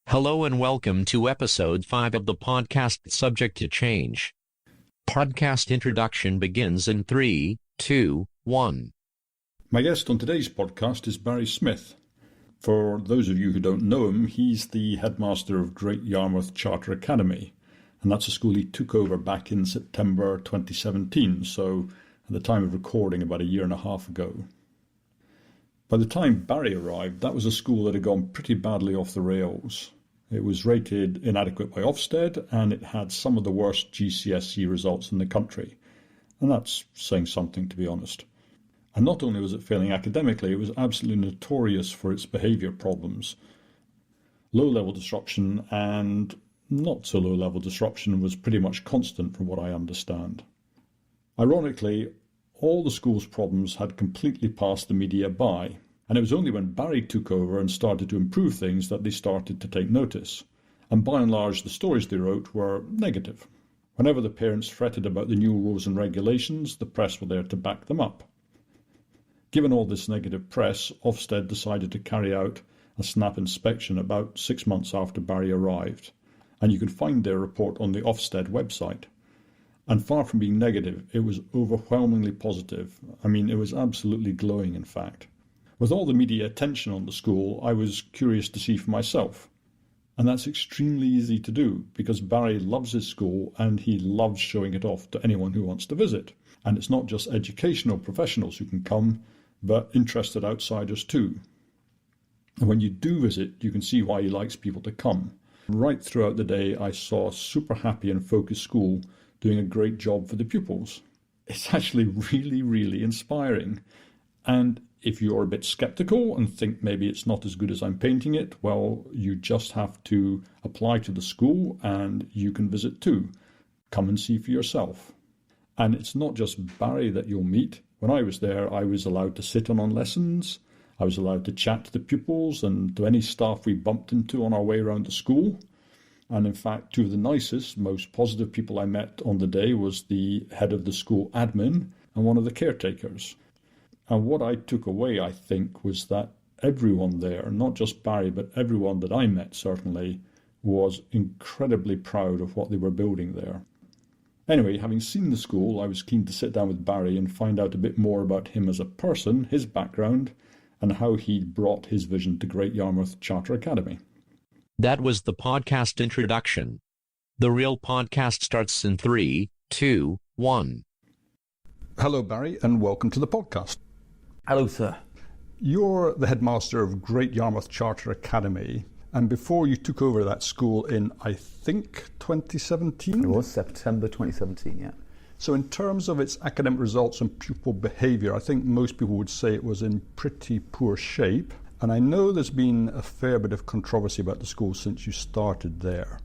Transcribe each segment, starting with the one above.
Hello and welcome to episode 5 of the podcast Subject to Change. Podcast introduction begins in 3, 2, 1. My guest on today's podcast is Barry Smith. For those of you who don't know him, he's the headmaster of Great Yarmouth Charter Academy, and that's a school he took over back in September 2017, so at the time of recording about a year and a half ago. By the time Barry arrived, that was a school that had gone pretty badly off the rails. It was rated inadequate by Ofsted, and it had some of the worst GCSE results in the country. And that's saying something, to be honest. And not only was it failing academically, it was absolutely notorious for its behaviour problems. Low-level disruption and not so low-level disruption was pretty much constant from what I understand. Ironically, all the school's problems had completely passed the media by. And it was only when Barry took over and started to improve things that they started to take notice. And by and large, the stories they wrote were negative. Whenever the parents fretted about the new rules and regulations, the press were there to back them up. Given all this negative press, Ofsted decided to carry out a snap inspection about 6 months after Barry arrived. And you can find their report on the Ofsted website. And far from being negative, it was overwhelmingly positive. I mean, it was absolutely glowing, in fact. With all the media attention on the school, I was curious to see for myself. And that's extremely easy to do because Barry loves his school and he loves showing it off to anyone who wants to visit. And it's not just educational professionals who can come, but interested outsiders too. And when you do visit, you can see why he likes people to come. Right throughout the day, I saw a super happy and focused school doing a great job for the pupils. It's actually really, really inspiring. And if you're a bit skeptical and think maybe it's not as good as I'm painting it, well, you just have to apply to the school and you can visit too. Come and see for yourself. And it's not just Barry that you'll meet. When I was there, I was allowed to sit in on lessons. I was allowed to chat to the pupils and to any staff we bumped into on our way around the school. And in fact, two of the nicest, most positive people I met on the day was the head of the school admin and one of the caretakers. And what I took away, I think, was that everyone there, not just Barry, but everyone that I met certainly, was incredibly proud of what they were building there. Anyway, having seen the school, I was keen to sit down with Barry and find out a bit more about him as a person, his background, and how he'd brought his vision to Great Yarmouth Charter Academy. That was the podcast introduction. The real podcast starts in 3, 2, 1. Hello, Barry, and welcome to the podcast. Hello, sir. You're the headmaster of Great Yarmouth Charter Academy, and before you took over that school in, I think, 2017? It was September 2017, yeah. So in terms of its academic results and pupil behaviour, I think most people would say it was in pretty poor shape. And I know there's been a fair bit of controversy about the school since you started there.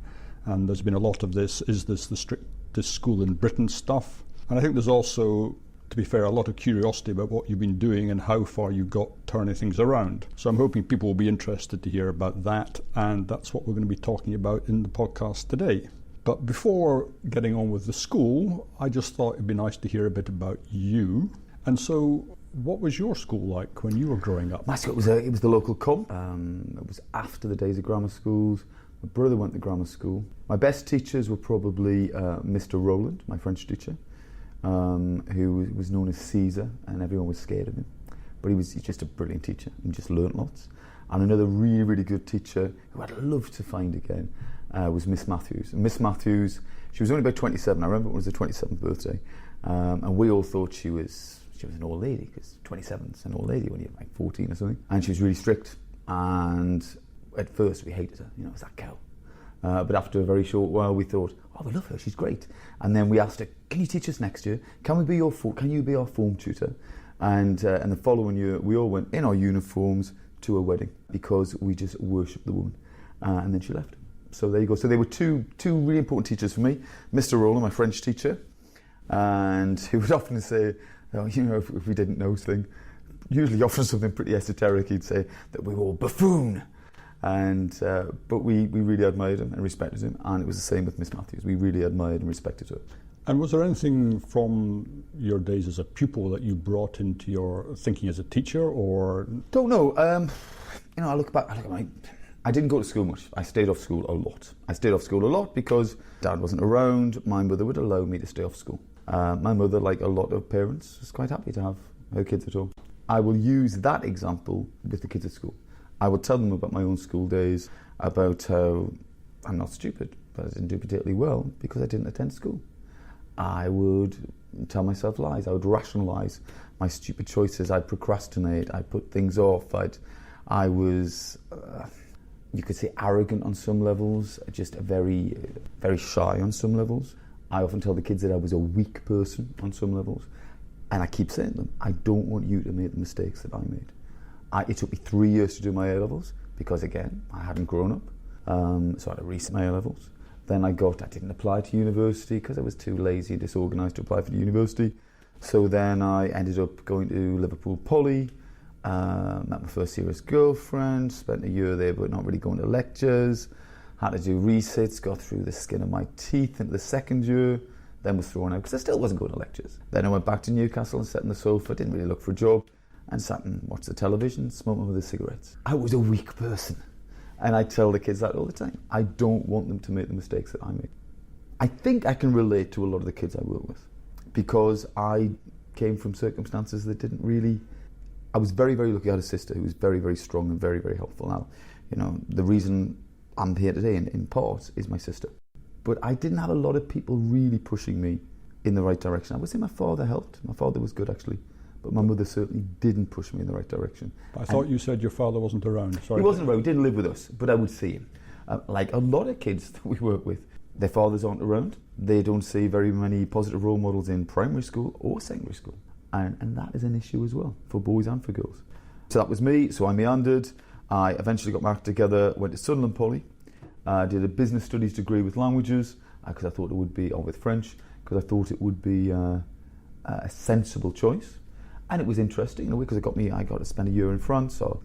And there's been a lot of this, is this the strictest school in Britain stuff? And I think there's also, to be fair, a lot of curiosity about what you've been doing and how far you got turning things around. So I'm hoping people will be interested to hear about that, and that's what we're going to be talking about in the podcast today. But before getting on with the school, I just thought it'd be nice to hear a bit about you. And so, what was your school like when you were growing up? My school it was the local comp. It was after the days of grammar schools. My brother went to grammar school. My best teachers were probably Mr. Rowland, my French teacher, who was known as Caesar, and everyone was scared of him. But he's just a brilliant teacher and just learnt lots. And another really, really good teacher who I'd love to find again was Miss Matthews. And Miss Matthews, she was only about 27. I remember it was her 27th birthday. And we all thought she was an old lady, because 27's an old lady when you're like 14 or something. And she was really strict. And at first we hated her, it's that cow. But after a very short while we thought, we love her, she's great. And then we asked her, can you teach us next year? Can you be our form tutor? And the following year we all went in our uniforms to a wedding because we just worshipped the woman. And then she left. So there you go. So they were two really important teachers for me. Mr. Rowland, my French teacher, and he would often say, if we didn't know something, usually often something pretty esoteric, he'd say that we were all buffoon. And but we really admired him and respected him, and it was the same with Miss Matthews. We really admired and respected her. And was there anything from your days as a pupil that you brought into your thinking as a teacher, or? Don't know. I look back at I didn't go to school much. I stayed off school a lot. I stayed off school a lot because Dad wasn't around. My mother would allow me to stay off school. My mother, like a lot of parents, was quite happy to have her kids at home. I will use that example with the kids at school. I will tell them about my own school days, about how I'm not stupid, but I didn't do particularly well because I didn't attend school. I would tell myself lies. I would rationalise my stupid choices. I'd procrastinate. I'd put things off. I was... you could say arrogant on some levels, just very, very shy on some levels. I often tell the kids that I was a weak person on some levels. And I keep saying to them, I don't want you to make the mistakes that I made. It took me 3 years to do my A-levels because, again, I hadn't grown up. So I had to reset my A-levels. Then I didn't apply to university because I was too lazy, disorganised to apply for the university. So then I ended up going to Liverpool Poly, met my first serious girlfriend, spent a year there but not really going to lectures, had to do resits, got through the skin of my teeth into the second year, then was thrown out because I still wasn't going to lectures. Then I went back to Newcastle and sat on the sofa, didn't really look for a job, and sat and watched the television, smoking with the cigarettes. I was a weak person. And I tell the kids that all the time. I don't want them to make the mistakes that I made. I think I can relate to a lot of the kids I work with because I came from circumstances that didn't really... I was very, very lucky. I had a sister who was very, very strong and very, very helpful. Now, the reason I'm here today in part is my sister. But I didn't have a lot of people really pushing me in the right direction. I would say my father helped. My father was good, actually. But my mother certainly didn't push me in the right direction. I thought you said your father wasn't around. Sorry. He wasn't around, he didn't live with us, but I would see him. Like a lot of kids that we work with, their fathers aren't around. They don't see very many positive role models in primary school or secondary school. And that is an issue as well, for boys and for girls. So that was me, so I meandered. I eventually got married together, went to Sunderland Poly, did a business studies degree with languages, because I thought it would be, or with French, because I thought it would be a sensible choice. And it was interesting, because I got to spend a year in France. So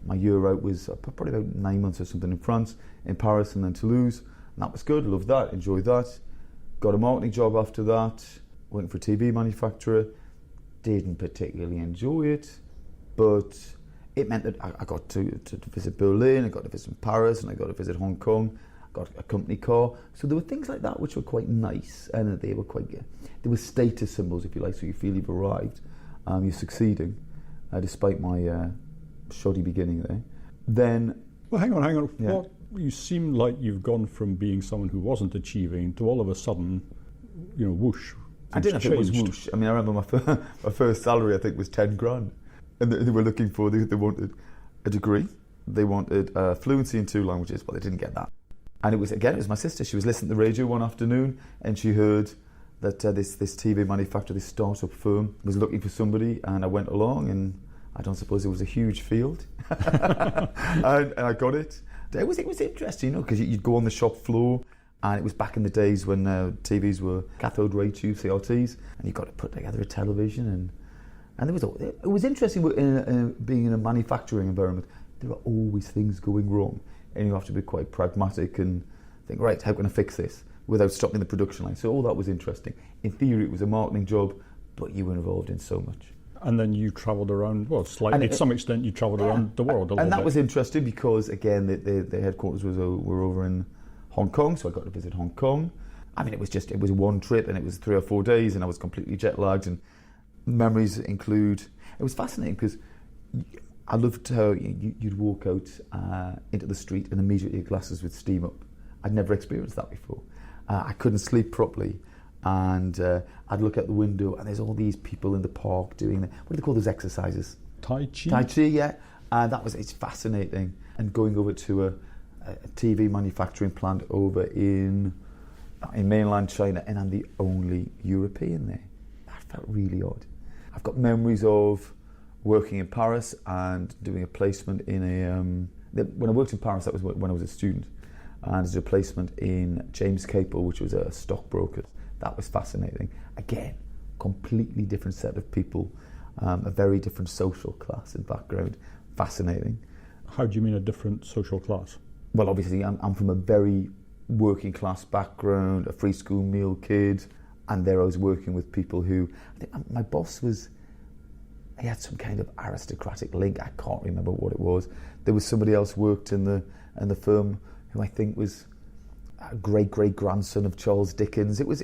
my year out was probably about 9 months or something in France, in Paris and then Toulouse. And that was good, loved that, enjoyed that. Got a marketing job after that, working for a TV manufacturer. Didn't particularly enjoy it, but it meant that I got to visit Berlin, I got to visit Paris, and I got to visit Hong Kong. I got a company car. So there were things like that which were quite nice, and they were they were status symbols, if you like, so you feel you've arrived. You're succeeding, despite my shoddy beginning there. Then... Well, hang on. Yeah. You seem like you've gone from being someone who wasn't achieving to all of a sudden, whoosh. I didn't know if it was whoosh. I mean, I remember my first salary, I think, was 10 grand. And they were looking for, they wanted a degree. They wanted fluency in 2 languages, but they didn't get that. And it was my sister. She was listening to the radio one afternoon, and she heard that this TV manufacturer, this startup firm, was looking for somebody, and I went along, and I don't suppose it was a huge field, and I got it. It was interesting, because you'd go on the shop floor, and it was back in the days when TVs were cathode ray tube CRTs, and you got to put together a television, and it was interesting being in a manufacturing environment. There are always things going wrong, and you have to be quite pragmatic and think, right, how can I fix this without stopping the production line? So all that was interesting. In theory, it was a marketing job, but you were involved in so much. And then you travelled around, slightly, to some extent, you travelled around the world a little bit. And that was interesting because, again, the headquarters were over in Hong Kong, so I got to visit Hong Kong. I mean, it was one trip, and it was 3 or 4 days, and I was completely jet lagged, and memories include... It was fascinating because I loved how you'd walk out into the street and immediately your glasses would steam up. I'd never experienced that before. I couldn't sleep properly, and I'd look out the window and there's all these people in the park doing what do they call those exercises? Tai Chi? Tai Chi, yeah. And it's fascinating. And going over to a TV manufacturing plant over in mainland China, and I'm the only European there. That felt really odd. I've got memories of working in Paris and doing a placement in when I worked in Paris, that was when I was a student, and did a placement in James Capel, which was a stockbroker. That was fascinating. Again, completely different set of people, a very different social class and background. Fascinating. How do you mean a different social class? Well, obviously, I'm from a very working class background, a free school meal kid, and there I was working with people who, I think my boss he had some kind of aristocratic link. I can't remember what it was. There was somebody else worked in the and the firm, who I think was a great-great-grandson of Charles Dickens. It was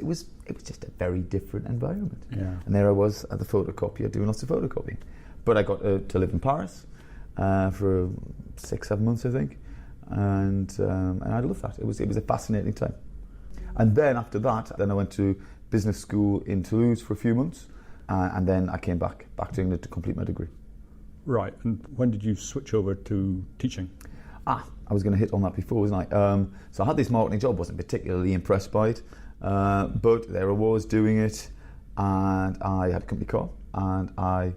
just a very different environment. Yeah. And there I was at the photocopier doing lots of photocopying. But I got to live in Paris for 6-7 months, I think, and I loved that. It was a fascinating time. And then after that, I went to business school in Toulouse for a few months, and then I came back to England to complete my degree. Right, and when did you switch over to teaching? I was going to hit on that before, wasn't I? So I had this marketing job, wasn't particularly impressed by it, but there I was doing it, and I had a company car, and I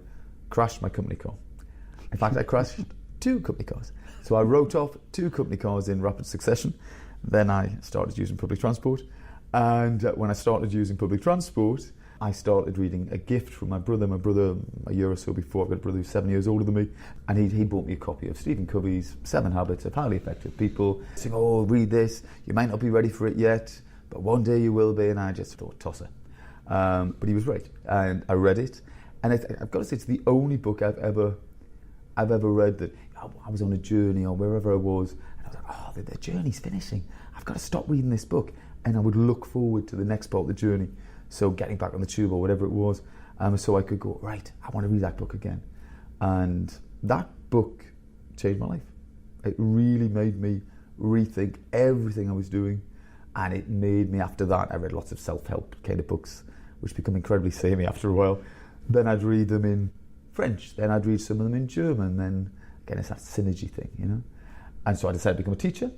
crashed my company car. In fact, I crashed 2 company cars. So I wrote off 2 company cars in rapid succession. Then I started using public transport, and when I started using public transport, I started reading a gift from my brother. My brother, a year or so before, I've got a brother who's 7 years older than me, and he bought me a copy of Stephen Covey's 7 Habits of Highly Effective People, saying, oh, read this, you might not be ready for it yet, but one day you will be. And I just thought, toss it. But he was right, and I read it, and I've got to say, it's the only book I've ever read that I was on a journey or wherever I was, and I was like, oh, the journey's finishing, I've got to stop reading this book, and I would look forward to the next part of the journey. So getting back on the tube or whatever it was, so I could go, right, I want to read that book again. And that book changed my life. It really made me rethink everything I was doing, and it made me, after that, I read lots of self-help kind of books, which become incredibly samey after a while. Then I'd read them in French, then I'd read some of them in German, then again it's that synergy thing, you know. And so I decided to become a teacher.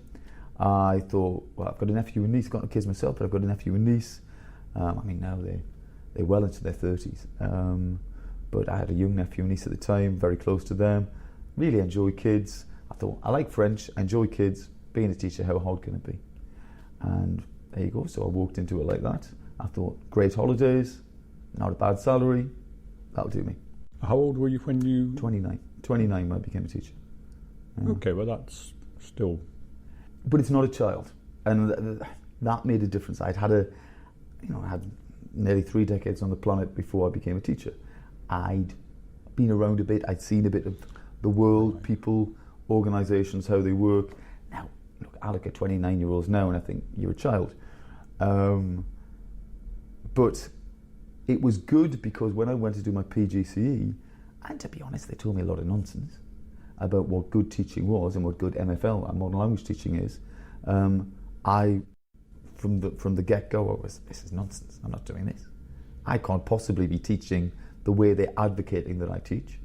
I thought, well, I've got a nephew and niece, got no kids myself, but I've got a nephew and niece. Now they're well into their 30s. But I had a young nephew and niece at the time, very close to them. Really enjoy kids. I thought, I like French, I enjoy kids. Being a teacher, how hard can it be? And there you go. So I walked into it like that. I thought, great holidays, not a bad salary, that'll do me. How old were you when you... 29 when I became a teacher. Okay, well that's still... But it's not a child. And that made a difference. I had nearly 3 decades on the planet before I became a teacher. I'd been around a bit, I'd seen a bit of the world, right. People, organisations, how they work. Now, look, I look at 29-year-olds now and I think, you're a child. But it was good because when I went to do my PGCE, and to be honest, they told me a lot of nonsense about what good teaching was and what good MFL and modern language teaching is. From the get-go, I was, this is nonsense, I'm not doing this. I can't possibly be teaching the way they're advocating that I teach.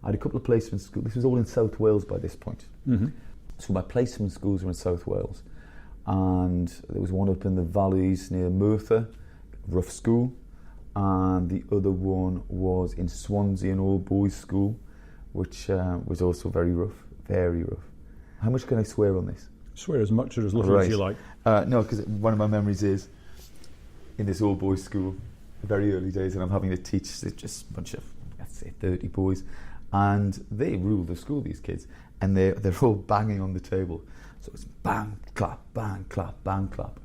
I had a couple of placement schools, this was all in South Wales by this point. Mm-hmm. So my placement schools were in South Wales, and there was one up in the valleys near Merthyr, rough school, and the other one was in Swansea, an all-boys school, which was also very rough, very rough. How much can I swear on this? Swear as much or as little as you like. No, because one of my memories is in this all-boys school, very early days, and I'm having to teach just a bunch of, let's say, 30 boys, and they rule the school, these kids, and they're all banging on the table. So it's bang, clap, bang, clap, bang, clap.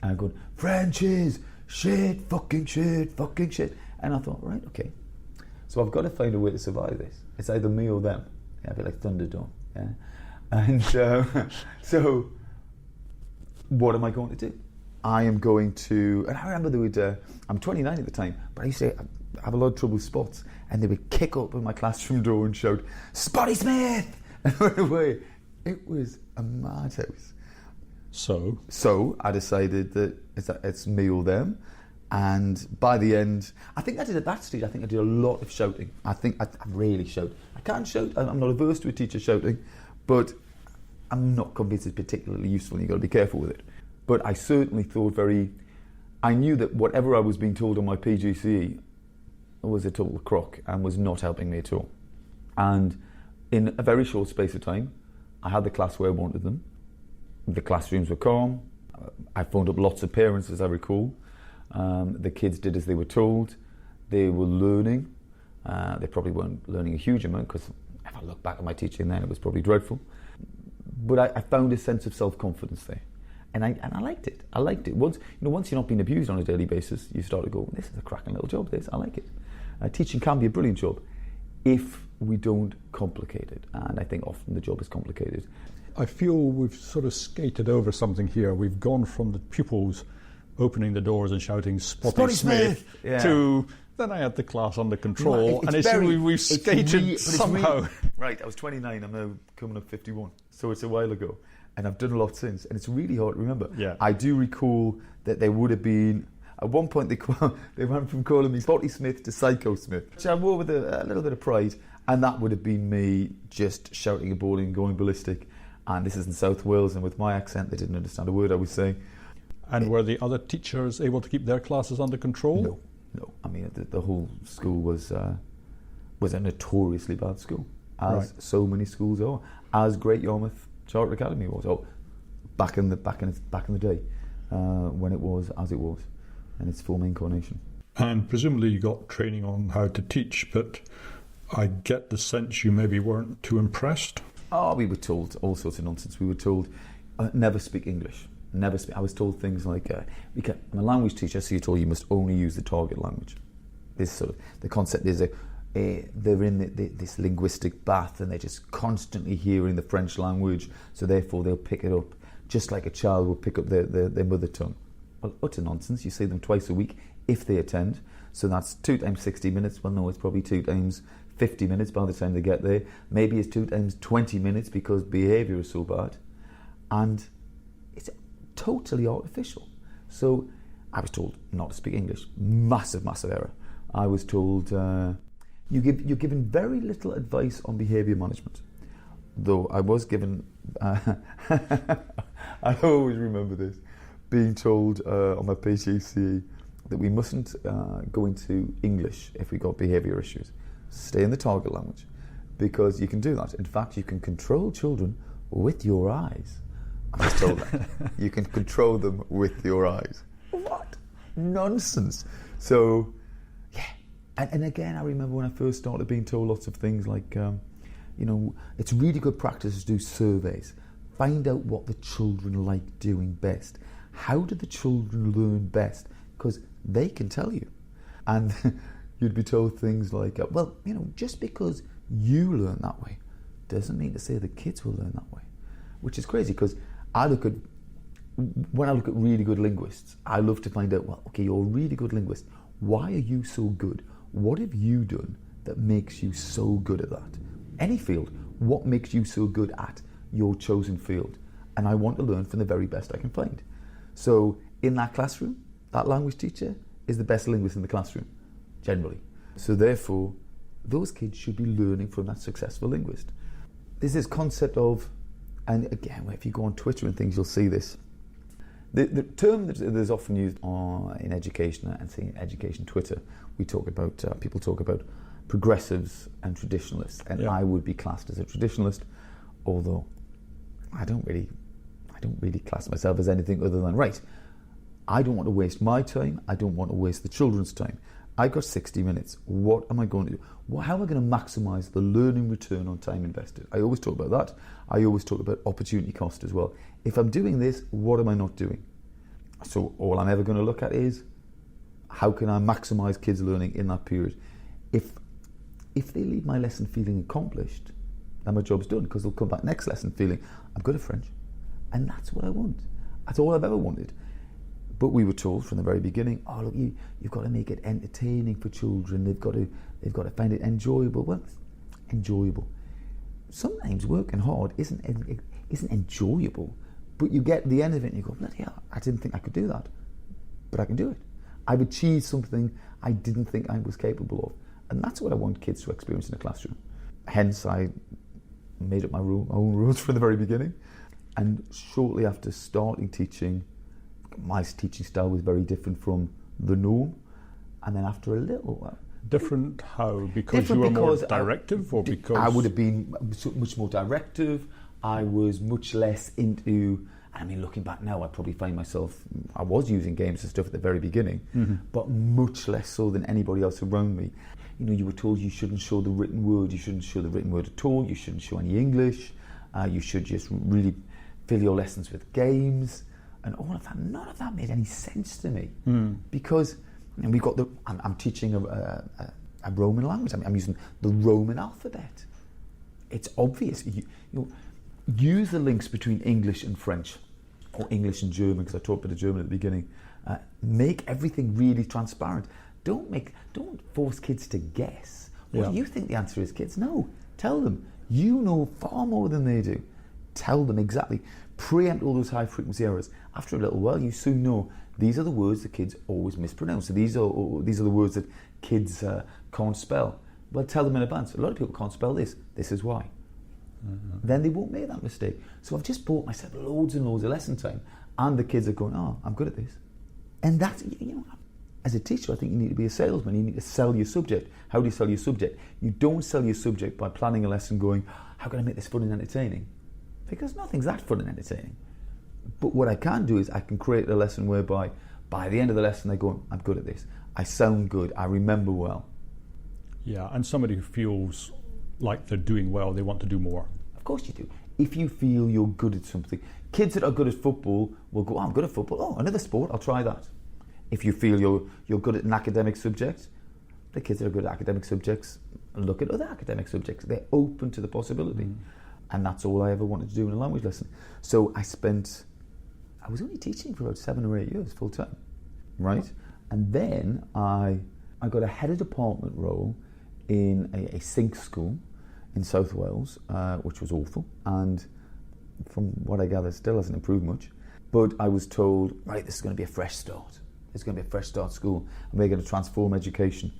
And I'm going, French is shit, fucking shit, fucking shit. And I thought, right, okay. So I've got to find a way to survive this. It's either me or them. Yeah, a bit like Thunderdome. Yeah. And so what am I going to do? I am going to, and I remember I'm 29 at the time, but I used to have a lot of trouble with spots, and they would kick up in my classroom door and shout, Spotty Smith! And run away. It was a madhouse. So I decided that it's me or them, and by the end, I think I did at that stage, I think I did a lot of shouting. I think I really shout. I can't shout, I'm not averse to a teacher shouting, but I'm not convinced it's particularly useful, and you've got to be careful with it. But I certainly thought I knew that whatever I was being told on my PGCE was a total crock and was not helping me at all. And in a very short space of time, I had the class where I wanted them. The classrooms were calm. I phoned up lots of parents, as I recall. The kids did as they were told. They were learning. They probably weren't learning a huge amount, because if I look back at my teaching then, it was probably dreadful. But I found a sense of self-confidence there. And I liked it. I liked it. Once you're not being abused on a daily basis, you start to go, this is a cracking little job, this, I like it. Teaching can be a brilliant job if we don't complicate it. And I think often the job is complicated. I feel we've sort of skated over something here. We've gone from the pupils opening the doors and shouting Spotty Smith Yeah. to then I had the class under control, we've skated somehow. Right, I was 29, I'm now coming up 51, so it's a while ago, and I've done a lot since, and it's really hard to remember. Yeah. I do recall that there would have been, at one point they went from calling me Spotty Smith to Psycho Smith, which I wore with a little bit of pride, and that would have been me just shouting a ball and going ballistic. And this is in South Wales, and with my accent they didn't understand a word I was saying. And were the other teachers able to keep their classes under control? No. I mean, the whole school was a notoriously bad school, as so many schools are, as Great Yarmouth Charter Academy was. Back in the day, when it was as it was, in its form incarnation. And presumably you got training on how to teach, but I get the sense you maybe weren't too impressed. Oh, we were told all sorts of nonsense. We were told never speak English. Never speak. I was told things like, I'm a language teacher, so you're told you must only use the target language. This sort of the concept is they're in this linguistic bath, and they're just constantly hearing the French language, so therefore they'll pick it up just like a child will pick up their mother tongue. Well, utter nonsense. You see them twice a week if they attend, so that's 2 times 60 minutes. Well, no, it's probably 2 times 50 minutes by the time they get there. Maybe it's 2 times 20 minutes because behaviour is so bad, and it's totally artificial. So I was told not to speak English. Massive error. I was told you're given very little advice on behaviour management. Though I was given, I always remember this, being told on my PGCE that we mustn't go into English if we got behaviour issues. Stay in the target language, because you can do that. In fact, you can control children with your eyes. I was told that. You can control them with your eyes. What? Nonsense. So, yeah. And again, I remember when I first started being told lots of things like, it's really good practice to do surveys. Find out what the children like doing best. How do the children learn best? Because they can tell you. And you'd be told things like, just because you learn that way doesn't mean to say the kids will learn that way. Which is crazy, because when I look at really good linguists, I love to find out, you're a really good linguist. Why are you so good? What have you done that makes you so good at that? Any field, what makes you so good at your chosen field? And I want to learn from the very best I can find. So in that classroom, that language teacher is the best linguist in the classroom, generally. So therefore, those kids should be learning from that successful linguist. There's this concept of, and again, if you go on Twitter and things, you'll see this. The term that is often used in education, and say in education Twitter, people talk about progressives and traditionalists, and yeah. I would be classed as a traditionalist, although I don't really class myself as anything other than right. I don't want to waste my time. I don't want to waste the children's time. I've got 60 minutes. What am I going to do? How am I going to maximise the learning return on time invested? I always talk about that. I always talk about opportunity cost as well. If I'm doing this, what am I not doing? So all I'm ever going to look at is, how can I maximise kids' learning in that period? If they leave my lesson feeling accomplished, then my job's done, because they'll come back next lesson feeling, I'm good at French. And that's what I want. That's all I've ever wanted. But we were told from the very beginning, look, you've got to make it entertaining for children. They've got to find it enjoyable. Well, enjoyable. Sometimes working hard isn't enjoyable, but you get the end of it and you go, bloody hell, I didn't think I could do that, but I can do it. I've achieved something I didn't think I was capable of, and that's what I want kids to experience in a classroom. Hence, I made up my own rules from the very beginning, and shortly after starting teaching, my teaching style was very different from the norm, and then after a little while... Different how? Because you were more directive, or because... I would have been much more directive. I was much less into... I mean, looking back now, I probably find myself... I was using games and stuff at the very beginning, but much less so than anybody else around me. You were told you shouldn't show the written word. You shouldn't show the written word at all. You shouldn't show any English. You should just really fill your lessons with games. And all of that, none of that made any sense to me, because we've got I'm teaching a Roman language. I'm using the Roman alphabet. It's obvious. use the links between English and French, or English and German, because I taught a bit of German at the beginning. Make everything really transparent. Don't force kids to guess. What do you think the answer is, kids? No, tell them. You know far more than they do. Tell them exactly. Preempt all those high frequency errors. After a little while, you soon know these are the words that kids always mispronounce. So these are the words that kids can't spell. Well, tell them in advance. A lot of people can't spell this. This is why. Mm-hmm. Then they won't make that mistake. So I've just bought myself loads and loads of lesson time, and the kids are going, oh, I'm good at this. And that's, as a teacher, I think you need to be a salesman. You need to sell your subject. How do you sell your subject? You don't sell your subject by planning a lesson going, how can I make this fun and entertaining? Because nothing's that fun and entertaining. But what I can do is I can create a lesson whereby by the end of the lesson they go, I'm good at this. I sound good. I remember well. Yeah, and somebody who feels like they're doing well, they want to do more. Of course you do. If you feel you're good at something. Kids that are good at football will go, oh, I'm good at football. Oh, another sport, I'll try that. If you feel you're good at an academic subject, the kids that are good at academic subjects look at other academic subjects. They're open to the possibility. Mm. And that's all I ever wanted to do in a language lesson. So I was only teaching for about 7 or 8 years full time, right? And then I got a head of department role in a SINC school in South Wales, which was awful. And from what I gather, still hasn't improved much. But I was told, right, this is going to be a fresh start. It's going to be a fresh start school, and we're going to transform education.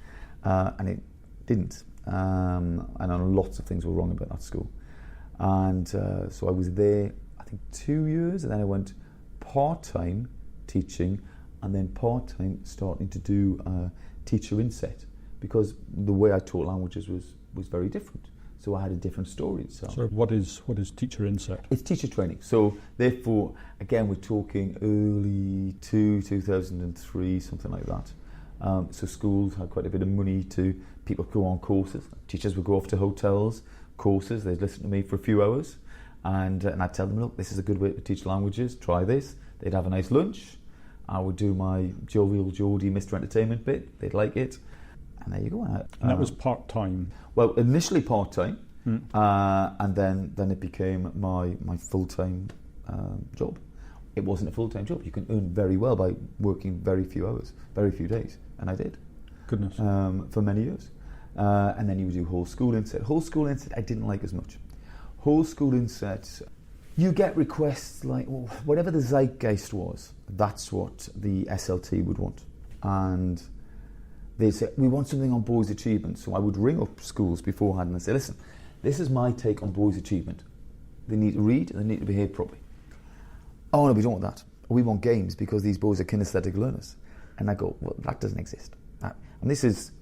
And it didn't. And lots of things were wrong about that school. And so I was there, I think 2 years, and then I went part-time teaching, and then part-time starting to do teacher inset, because the way I taught languages was very different. So I had a different story. So what is teacher inset? It's teacher training. So therefore, again, we're talking early 2003, something like that. So schools had quite a bit of money to people go on courses. Teachers would go off to hotels, courses. They'd listen to me for a few hours, and I'd tell them, look, this is a good way to teach languages. Try this. They'd have a nice lunch. I would do my jovial Geordie Mr. Entertainment bit. They'd like it. And there you go. And that was part-time? Well, initially part-time, and then it became my full-time job. It wasn't a full-time job. You can earn very well by working very few hours, very few days, and I did. Goodness. For many years. And then you would do whole school inset. Whole school inset I didn't like as much. Whole school inset, you get requests like, well, whatever the zeitgeist was, that's what the SLT would want. And they'd say, we want something on boys' achievement. So I would ring up schools beforehand and say, listen, this is my take on boys' achievement. They need to read and they need to behave properly. Oh no, we don't want that. We want games because these boys are kinesthetic learners. And I go, well, that doesn't exist. And this is,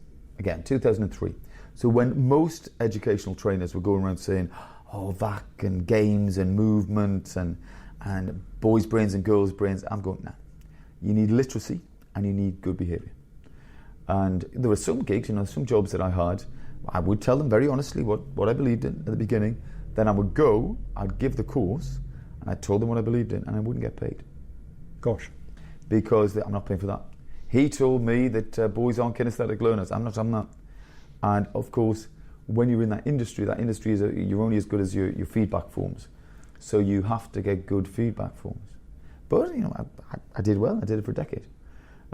again, 2003. So when most educational trainers were going around saying, oh, VAC and games and movement and boys' brains and girls' brains, I'm going, nah. You need literacy and you need good behaviour. And there were some gigs, some jobs that I had, I would tell them very honestly what I believed in at the beginning. Then I would go, I'd give the course, and I told them what I believed in, and I wouldn't get paid. Gosh. Because I'm not paying for that. He told me that boys aren't kinesthetic learners. I'm not. And of course, when you're in that industry is you're only as good as your feedback forms. So you have to get good feedback forms. But I did well. I did it for a decade.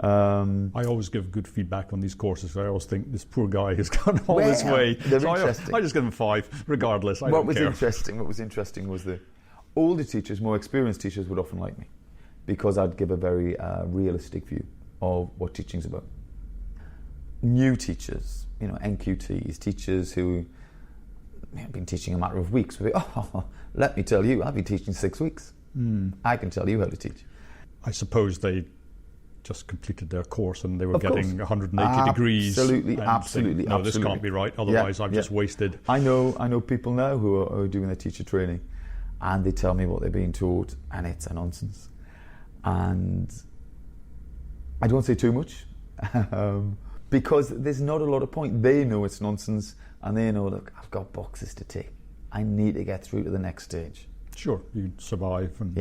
I always give good feedback on these courses. I always think this poor guy has gone all this way. So I just give him 5, regardless. What was interesting was the older teachers, more experienced teachers would often like me because I'd give a very realistic view of what teaching's about. New teachers, NQTs, teachers who have been teaching a matter of weeks, would be, let me tell you, I've been teaching 6 weeks. I can tell you how to teach. I suppose they just completed their course and they were getting 180 degrees. Absolutely. No, this can't be right. Otherwise, I've just wasted. I know people now who are doing their teacher training, and they tell me what they're being taught, and it's a nonsense. And I don't say too much because there's not a lot of point. They know it's nonsense, and they know, look, I've got boxes to tick. I need to get through to the next stage. Sure, you survive and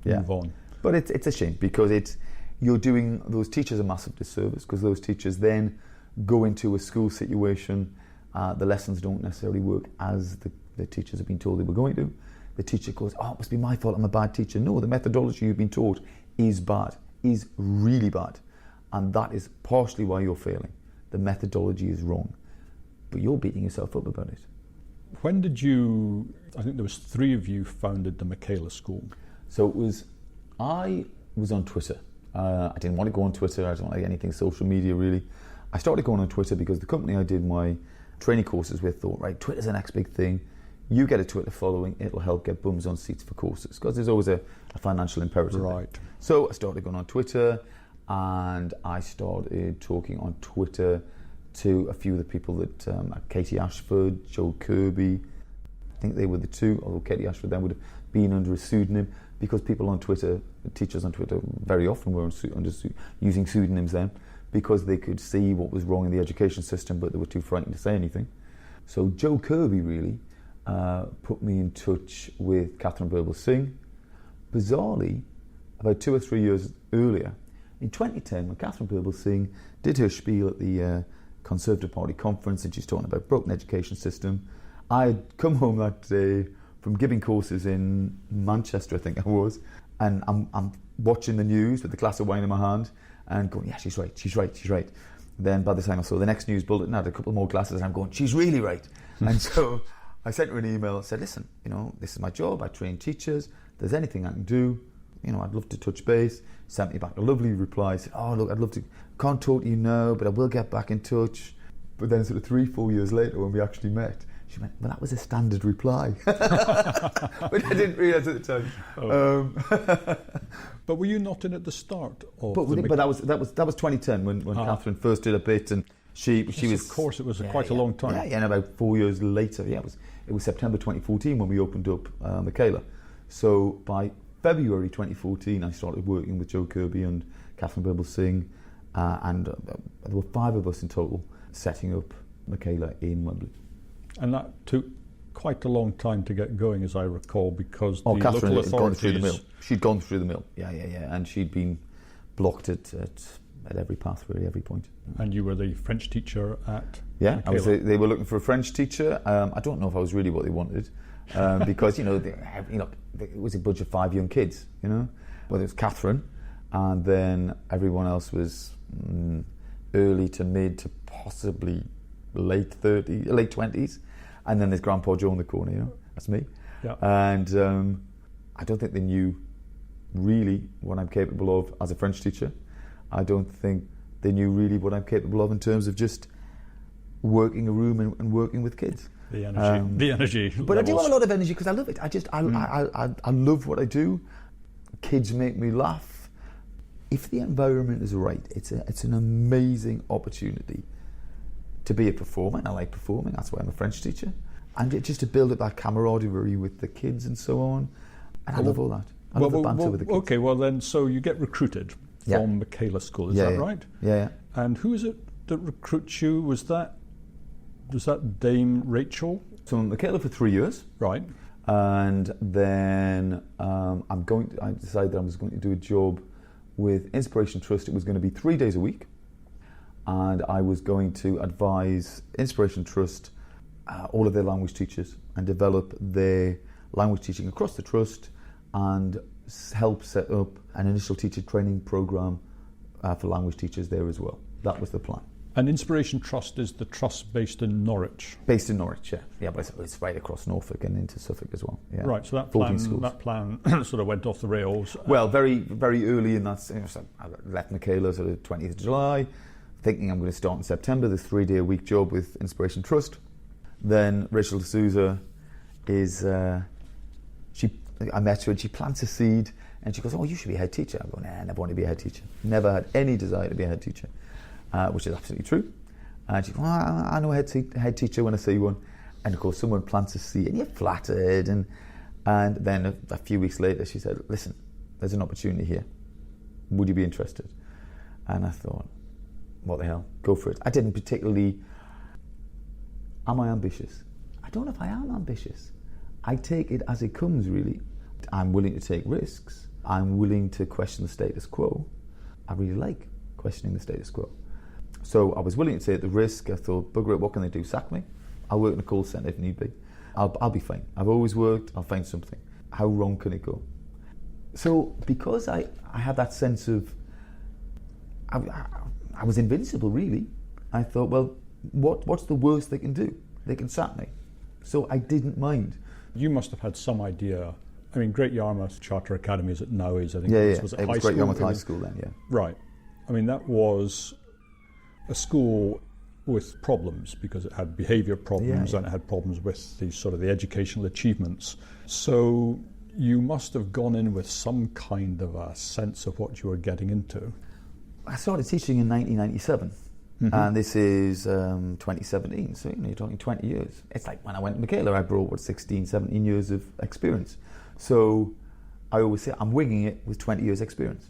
move on. But it's a shame because you're doing those teachers a massive disservice because those teachers then go into a school situation, the lessons don't necessarily work as the teachers have been told they were going to. the teacher goes, oh, it must be my fault, I'm a bad teacher. No, the methodology you've been taught is bad, is really bad. And that is partially why you're failing. The methodology is wrong. But you're beating yourself up about it. When did you, I think there was 3 of you founded the Michaela School. So I was on Twitter. I didn't want to go on Twitter, I don't like anything social media really. I started going on Twitter because the company I did my training courses with thought, right, Twitter's the next big thing. You get a Twitter following, it'll help get bums on seats for courses, because there's always a financial imperative. Right. So I started going on Twitter, and I started talking on Twitter to a few of the people that, Katie Ashford, Joe Kirby, I think they were the 2, although Katie Ashford then would have been under a pseudonym, because people on Twitter, teachers on Twitter very often were using pseudonyms then, because they could see what was wrong in the education system, but they were too frightened to say anything. So Joe Kirby really put me in touch with Catherine Burble-Singh. Bizarrely, about 2 or 3 years earlier, in 2010, when Catherine Burble-Singh did her spiel at the Conservative Party conference, and she's talking about broken education system, I had come home that day from giving courses in Manchester, I think I was, and I'm watching the news with the glass of wine in my hand and going, yeah, she's right. Then by the time I saw the next news bulletin, I had a couple more glasses and I'm going, she's really right. And so I sent her an email and said, listen, this is my job, I train teachers, if there's anything I can do, I'd love to touch base. Sent me back a lovely reply, said, oh look, I'd love to, can't talk to you now, but I will get back in touch. But then sort of 3-4 years later when we actually met, she went, well, that was a standard reply. But I didn't realise at the time. Oh. But were you not in at the start of But that was 2010 when Catherine first did a bit, and she was. Of course, it was quite a long time. Yeah, and about 4 years later, it was September 2014 when we opened up Michaela. So by February 2014, I started working with Joe Kirby and Catherine Burble-Singh, and there were 5 of us in total setting up Michaela in Wembley. And that took quite a long time to get going, as I recall, because the Catherine local had gone through the mill. authorities... She'd gone through the mill, yeah. And she'd been blocked at every path, really, every point. And you were the French teacher at Yeah, Michaela. they were looking for a French teacher. I don't know if I was really what they wanted, because, it was a bunch of 5 young kids, Well, it was Catherine, and then everyone else was early to mid to possibly late 20s, and then there's Grandpa Joe in the corner, that's me. Yeah. And I don't think they knew really what I'm capable of as a French teacher. I don't think they knew really what I'm capable of in terms of just working a room and working with kids. The energy. But I do have a lot of energy because I love it. I love what I do. Kids make me laugh. If the environment is right, it's an amazing opportunity to be a performer, and I like performing, that's why I'm a French teacher, and just to build up that camaraderie with the kids and so on, and I love all that. I love the banter with the kids. Okay, well then, so you get recruited from Michaela School, is that right? Yeah. And who is it that recruits you? Was that Dame Rachel? So I'm Michaela for 3 years. Right. And then I decided that I was going to do a job with Inspiration Trust. It was going to be 3 days a week, and I was going to advise Inspiration Trust, all of their language teachers, and develop their language teaching across the trust, and help set up an initial teacher training program for language teachers there as well. That was the plan. And Inspiration Trust is the trust based in Norwich? Based in Norwich, yeah. Yeah, but it's right across Norfolk and into Suffolk as well. Yeah. Right, so that plan sort of went off the rails. Well, very, very early in that, so I left Michaela sort of 20th of July, thinking I'm going to start in September, this 3-day-a-week job with Inspiration Trust. Then Rachel D'Souza I met her and she plants a seed, and she goes, oh, you should be a head teacher. I go, nah, I never want to be a head teacher. Never had any desire to be a head teacher. Which is absolutely true. And she goes, well, I know a head teacher when I see one. And of course, someone plants a seed, and you're flattered. And then a few weeks later, she said, listen, there's an opportunity here. Would you be interested? And I thought, what the hell? Go for it. I didn't particularly... Am I ambitious? I don't know if I am ambitious. I take it as it comes, really. I'm willing to take risks. I'm willing to question the status quo. I really like questioning the status quo. So I was willing to take the risk. I thought, bugger it, what can they do? Sack me? I'll work in a call centre if need be. I'll be fine. I've always worked, I'll find something. How wrong can it go? So because I had that sense of, I was invincible really, I thought, well, what's the worst they can do? They can sack me. So I didn't mind. You must have had some idea. I mean, Great Yarmouth Charter Academy as it now is, I think was it high was Great school? Yarmouth High School then, yeah. Right. I mean, that was a school with problems because it had behaviour problems and it had problems with the sort of the educational achievements. So you must have gone in with some kind of a sense of what you were getting into. I started teaching in 1997. And this is 2017, so you're talking 20 years. It's like when I went to Michaela, I brought 16, 17 years of experience. So I always say I'm winging it with 20 years experience.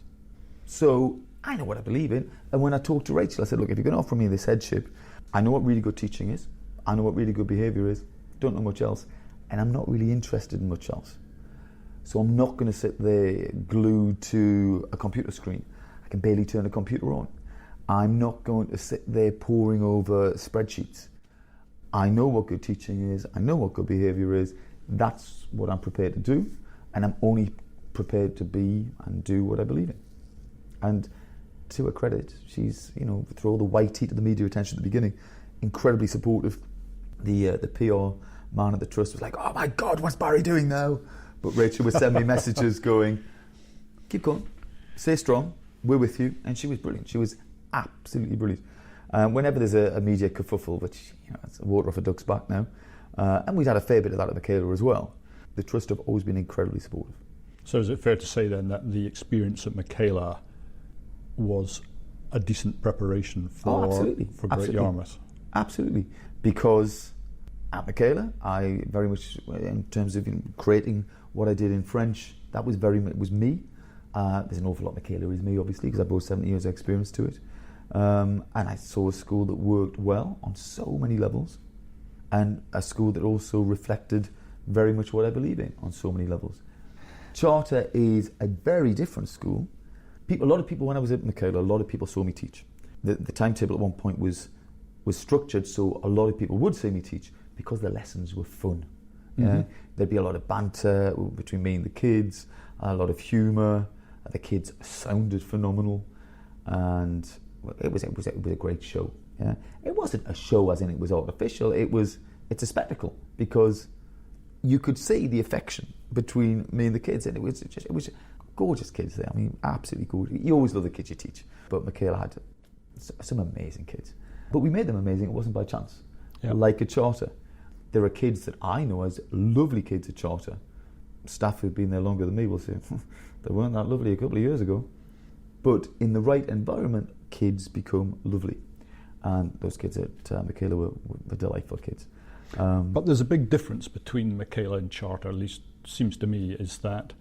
So I know what I believe in. And when I talked to Rachel, I said, look, if you're going to offer me this headship, I know what really good teaching is. I know what really good behaviour is. Don't know much else. And I'm not really interested in much else. So I'm not going to sit there glued to a computer screen. I can barely turn a computer on. I'm not going to sit there poring over spreadsheets. I know what good teaching is. I know what good behaviour is. That's what I'm prepared to do. And I'm only prepared to be and do what I believe in. And to her credit, she's, through all the white heat of the media attention at the beginning, incredibly supportive. The PR man at the trust was like, oh my God, what's Barry doing now? But Rachel would send me messages going, keep going, stay strong, we're with you. And she was brilliant. She was absolutely brilliant. Whenever there's a media kerfuffle, which it's water off a duck's back now, and we'd had a fair bit of that at Michaela as well, the trust have always been incredibly supportive. So is it fair to say then that the experience at Michaela was a decent preparation for Great Yarmouth? Absolutely, because at Michaela, I very much, in terms of creating what I did in French, it was me. There's an awful lot Michaela is me, obviously, because I brought 70 years of experience to it. And I saw a school that worked well on so many levels, and a school that also reflected very much what I believe in on so many levels. Charter is a very different school. A lot of people, when I was at Michaela, a lot of people saw me teach. The timetable at one point was structured so a lot of people would see me teach because the lessons were fun. Mm-hmm. There'd be a lot of banter between me and the kids, a lot of humour. The kids sounded phenomenal, and it was a great show. Yeah, it wasn't a show as in it was artificial. It's a spectacle because you could see the affection between me and the kids, and it was gorgeous kids there. I mean, absolutely gorgeous. You always love the kids you teach, but Michaela had some amazing kids. But we made them amazing. It wasn't by chance. Yep. Like a Charter, there are kids that I know as lovely kids at Charter. Staff who've been there longer than me will say they weren't that lovely a couple of years ago. But in the right environment, kids become lovely. And those kids at Michaela were delightful kids. But there's a big difference between Michaela and Charter, at least seems to me, is that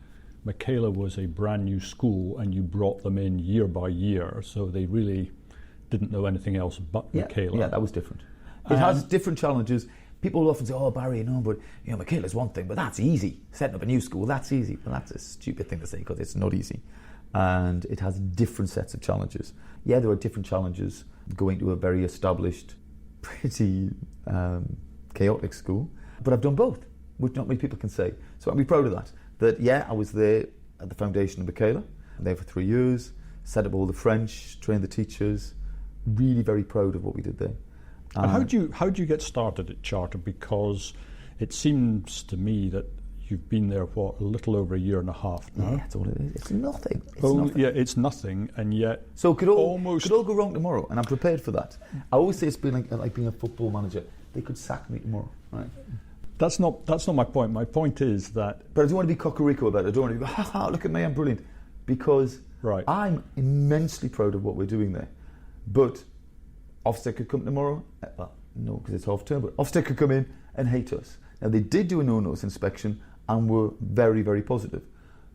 Michaela was a brand new school and you brought them in year by year, so they really didn't know anything else but Michaela. Yeah, that was different. It has different challenges. People often say, oh, Barry, but Michaela's one thing, but that's easy. Setting up a new school, that's easy. Well, that's a stupid thing to say because it's not easy. And it has different sets of challenges. Yeah, there are different challenges going to a very established, pretty chaotic school, but I've done both, which not many people can say. So I'll be proud of that. I was there at the foundation of Michaela, there for 3 years, set up all the French, trained the teachers, really very proud of what we did there. And how do you get started at Charter? Because it seems to me that you've been there, a little over a year and a half now. Yeah, that's all it is. It's nothing. Yeah, it's nothing, and yet... So could all go wrong tomorrow, and I'm prepared for that. I always say it's been like being a football manager. They could sack me tomorrow, right? That's not my point. My point is that... But I don't want to be cocorico about it. I don't want to go, ha, look at me, I'm brilliant. Because I'm immensely proud of what we're doing there. But Ofsted could come tomorrow. Well, no, because it's half term, but Ofsted could come in and hate us. Now, they did do a no-notice inspection and were very, very positive.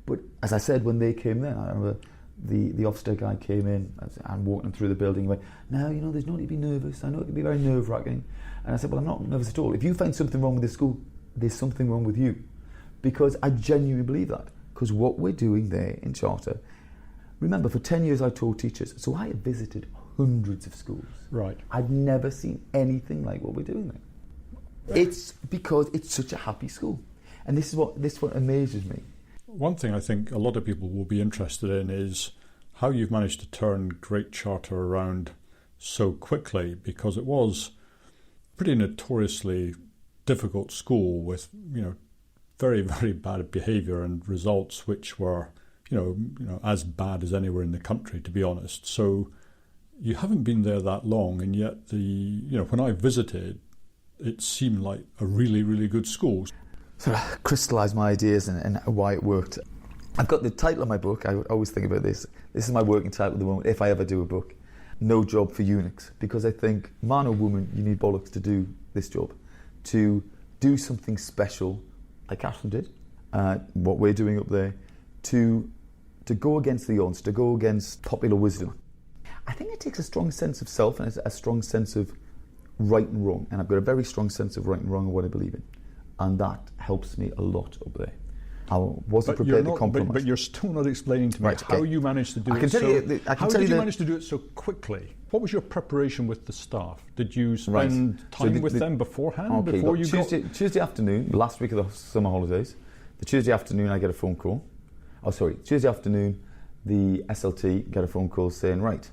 But as I said, when they came in, I remember the Ofsted guy came in and walking through the building and went, no, there's no need to be nervous. I know it can be very nerve-wracking. And I said, well, I'm not nervous at all. If you find something wrong with this school, there's something wrong with you. Because I genuinely believe that. Because what we're doing there in Charter, remember, for 10 years I taught teachers, so I had visited hundreds of schools. Right. I'd never seen anything like what we're doing there. It's because it's such a happy school. And this is what amazes me. One thing I think a lot of people will be interested in is how you've managed to turn Great Charter around so quickly, because it was pretty notoriously difficult school with, very, very bad behaviour and results which were, as bad as anywhere in the country, to be honest. So you haven't been there that long, and yet when I visited, it seemed like a really, really good school. Sort of crystallise my ideas and why it worked. I've got the title of my book. I always think about this. This is my working title at the moment, if I ever do a book. No Job for Eunuchs. Because I think, man or woman, you need bollocks to do this job. To do something special, like Catherine did, what we're doing up there, to go against the odds, to go against popular wisdom. I think it takes a strong sense of self and a strong sense of right and wrong. And I've got a very strong sense of right and wrong and what I believe in. And that helps me a lot up there. I wasn't prepared to compromise. But you're still not explaining to me how you managed to do it. How did you manage to do it so quickly? What was your preparation with the staff? Did you spend time with them beforehand? Tuesday afternoon, last week of the summer holidays, the Tuesday afternoon I get a phone call. Tuesday afternoon the SLT get a phone call saying, right,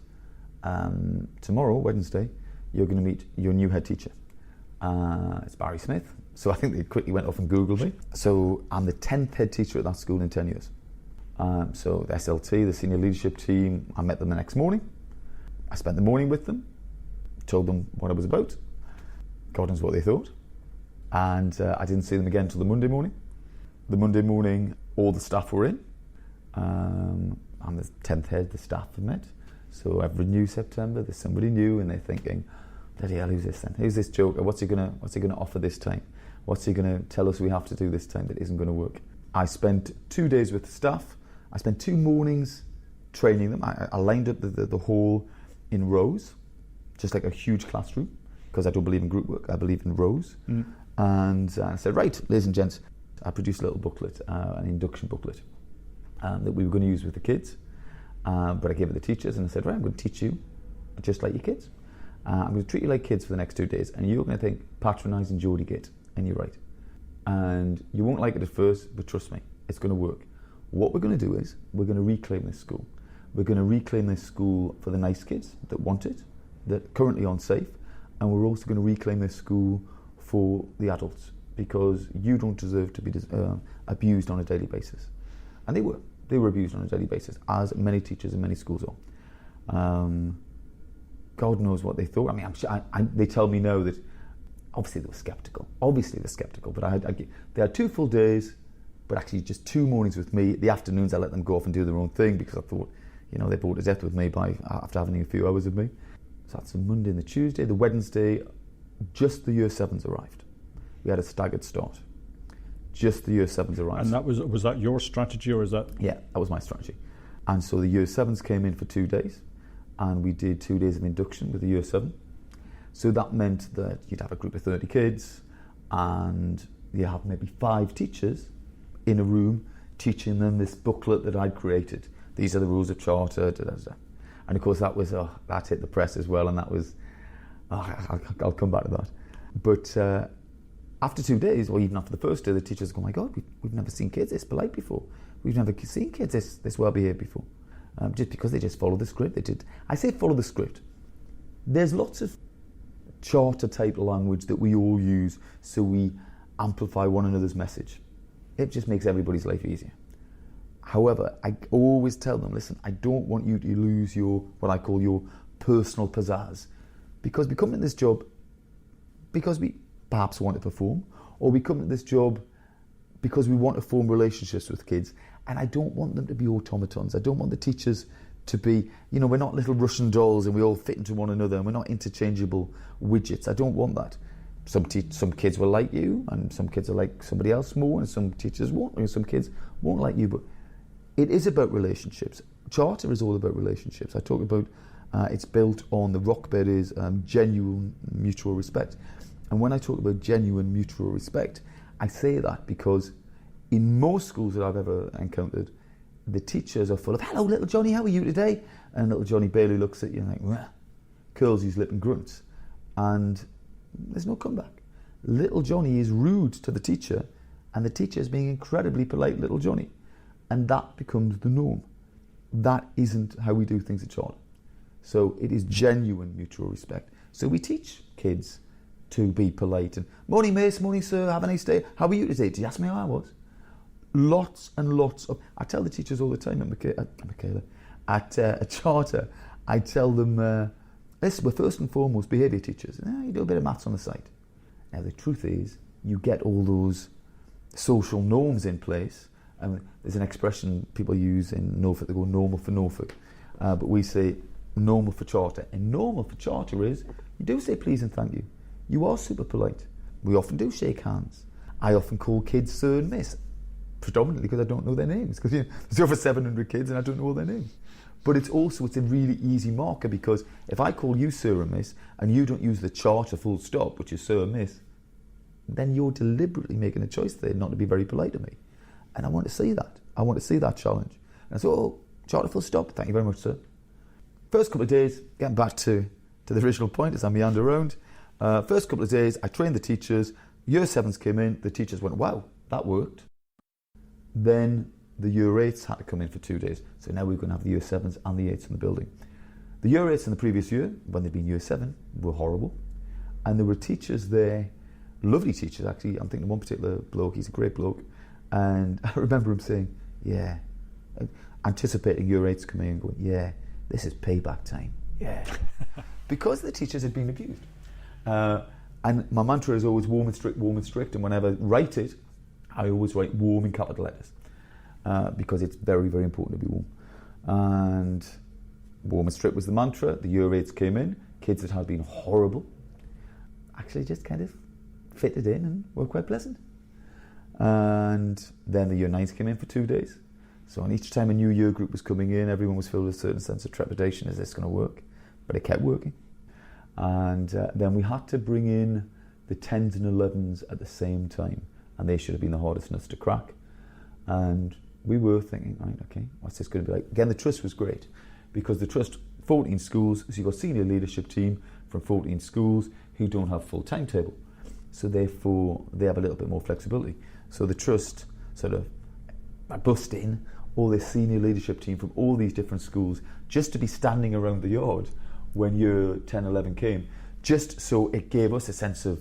tomorrow, Wednesday, you're going to meet your new head teacher. It's Barry Smith. So I think they quickly went off and Googled me. So I'm the 10th head teacher at that school in 10 years. So the SLT, the senior leadership team, I met them the next morning. I spent the morning with them, told them what I was about. God knows what they thought. And I didn't see them again until the Monday morning. The Monday morning, all the staff were in. I'm the 10th head the staff have met. So every new September, there's somebody new and they're thinking, bloody hell, who's this then? Who's this joker? What's he gonna offer this time? What's he going to tell us we have to do this time that isn't going to work? I spent 2 days with the staff. I spent 2 mornings training them. I lined up the hall in rows, just like a huge classroom, because I don't believe in group work. I believe in rows. And I said, right, ladies and gents, I produced a little booklet, an induction booklet, that we were going to use with the kids. But I gave it to the teachers and I said, right, I'm going to teach you just like your kids. I'm going to treat you like kids for the next 2 days, and you're going to think patronising Geordie git. And you're right. And you won't like it at first, but trust me, it's going to work. What we're going to do is, we're going to reclaim this school. We're going to reclaim this school for the nice kids that want it, that currently aren't safe, and we're also going to reclaim this school for the adults, because you don't deserve to be abused on a daily basis. And they were abused on a daily basis, as many teachers in many schools are. God knows what they thought. I mean, I'm sure, they tell me now that obviously they were sceptical. But they had 2 full days, but actually just 2 mornings with me. The afternoons I let them go off and do their own thing, because I thought, they bored to death with me after having a few hours with me. So that's the Monday and the Tuesday. The Wednesday, just the Year 7s arrived. We had a staggered start. Just the Year 7s arrived. And was that your strategy, or is that? Yeah, that was my strategy. And so the Year 7s came in for 2 days, and we did 2 days of induction with the Year 7. So that meant that you'd have a group of 30 kids and you have maybe 5 teachers in a room teaching them this booklet that I'd created. These are the rules of charter, And of course that hit the press as well, and that was, I'll come back to that. But after 2 days, or even after the first day, the teachers go, oh my God, we've never seen kids this polite before. We've never seen kids this well behaved before. Just because they just follow the script. I say follow the script. There's lots of charter type language that we all use so we amplify one another's message. It just makes everybody's life easier. However, I always tell them, listen, I don't want you to lose what I call your personal pizzazz, because we come in this job because we perhaps want to perform, or we come in this job because we want to form relationships with kids, and I don't want them to be automatons. I don't want the teachers to be, we're not little Russian dolls and we all fit into one another, and we're not interchangeable widgets. I don't want that. Some kids will like you, and some kids will like somebody else more, and some teachers won't, and some kids won't like you. But it is about relationships. Charter is all about relationships. I talk about it's built on the rock bed is genuine mutual respect. And when I talk about genuine mutual respect, I say that because in most schools that I've ever encountered, the teachers are full of, hello, little Johnny, how are you today? And little Johnny barely looks at you and curls his lip and grunts. And there's no comeback. little Johnny is rude to the teacher and the teacher is being incredibly polite, little Johnny. And that becomes the norm. That isn't how we do things at Charter. So it is genuine mutual respect. So we teach kids to be polite and, morning miss, morning sir, have a nice day. How are you today? Did you ask me how I was? Lots and lots of, I tell the teachers all the time at Charter, I tell them, listen, we're first and foremost behaviour teachers. You do a bit of maths on the side. Now the truth is, you get all those social norms in place. There's an expression people use in Norfolk, they go normal for Norfolk. But we say normal for Charter. And normal for Charter is, you do say please and thank you. You are super polite. We often do shake hands. I often call kids sir and miss, predominantly because I don't know their names. Because there's over 700 kids and I don't know all their names. But it's a really easy marker, because if I call you sir and miss and you don't use the Charter full stop, which is sir and miss, then you're deliberately making a choice there not to be very polite to me. And I want to see that. I want to see that challenge. And I thought, oh, Charter full stop, thank you very much, sir. First couple of days, getting back to the original point as I meander around, first couple of days, I trained the teachers, year 7s came in, the teachers went, wow, that worked. Then the year 8s had to come in for 2 days. So now we're going to have the year 7s and the 8s in the building. The year 8s in the previous year, when they'd been year 7, were horrible. And there were teachers there, lovely teachers actually. I'm thinking of one particular bloke, he's a great bloke. And I remember him saying, yeah, anticipating year 8s coming in, going, yeah, this is payback time. Yeah. Because the teachers had been abused. And my mantra is always warm and strict. And whenever I write it, I always write warm in capital letters. Because it's very, very important to be warm. And warm and strict was the mantra. The year 8s came in. Kids that had been horrible actually just kind of fitted in and were quite pleasant. And then the year 9s came in for 2 days. So on each time a new year group was coming in, everyone was filled with a certain sense of trepidation. Is this going to work? But it kept working. And then we had to bring in the 10s and 11s at the same time. And they should have been the hardest nuts to crack. And we were thinking, right, okay, what's this going to be like? Again, the trust was great, because the trust, 14 schools, so you've got a senior leadership team from 14 schools who don't have full timetable. So therefore, they have a little bit more flexibility. So the trust sort of bust in all this senior leadership team from all these different schools just to be standing around the yard when year 10, 11 came, just so it gave us a sense of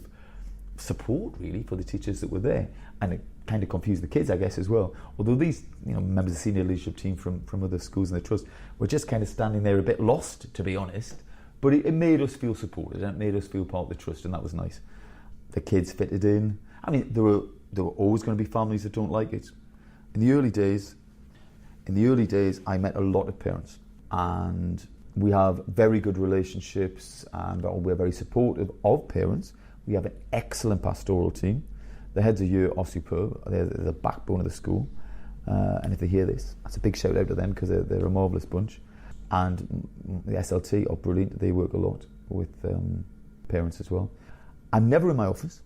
support, really, for the teachers that were there. And it kind of confused the kids, I guess, as well. Although these members of the senior leadership team from other schools in the trust were just kind of standing there a bit lost, to be honest. But it made us feel supported, and it made us feel part of the trust, and that was nice. The kids fitted in. I mean, there were always going to be families that don't like it. In the early days, I met a lot of parents, and we have very good relationships, and we're very supportive of parents. We have an excellent pastoral team. The heads of year are superb. They're the backbone of the school. And if they hear this, that's a big shout out to them, because they're a marvellous bunch. And the SLT are brilliant. They work a lot with parents as well. I'm never in my office.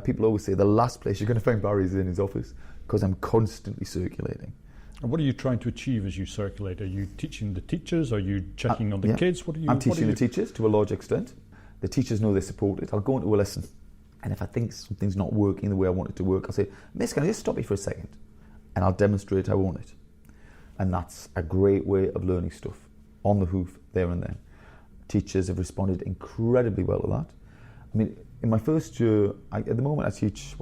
People always say the last place you're going to find Barry is in his office, because I'm constantly circulating. And what are you trying to achieve as you circulate? Are you teaching the teachers? Are you checking on the kids? I'm teaching the teachers to a large extent. The teachers know they're supported. I'll go into a lesson, and if I think something's not working the way I want it to work, I'll say, Miss, can I just stop you for a second? And I'll demonstrate how I want it. And that's a great way of learning stuff, on the hoof, there and then. Teachers have responded incredibly well to that. I mean, in my first year, at the moment I teach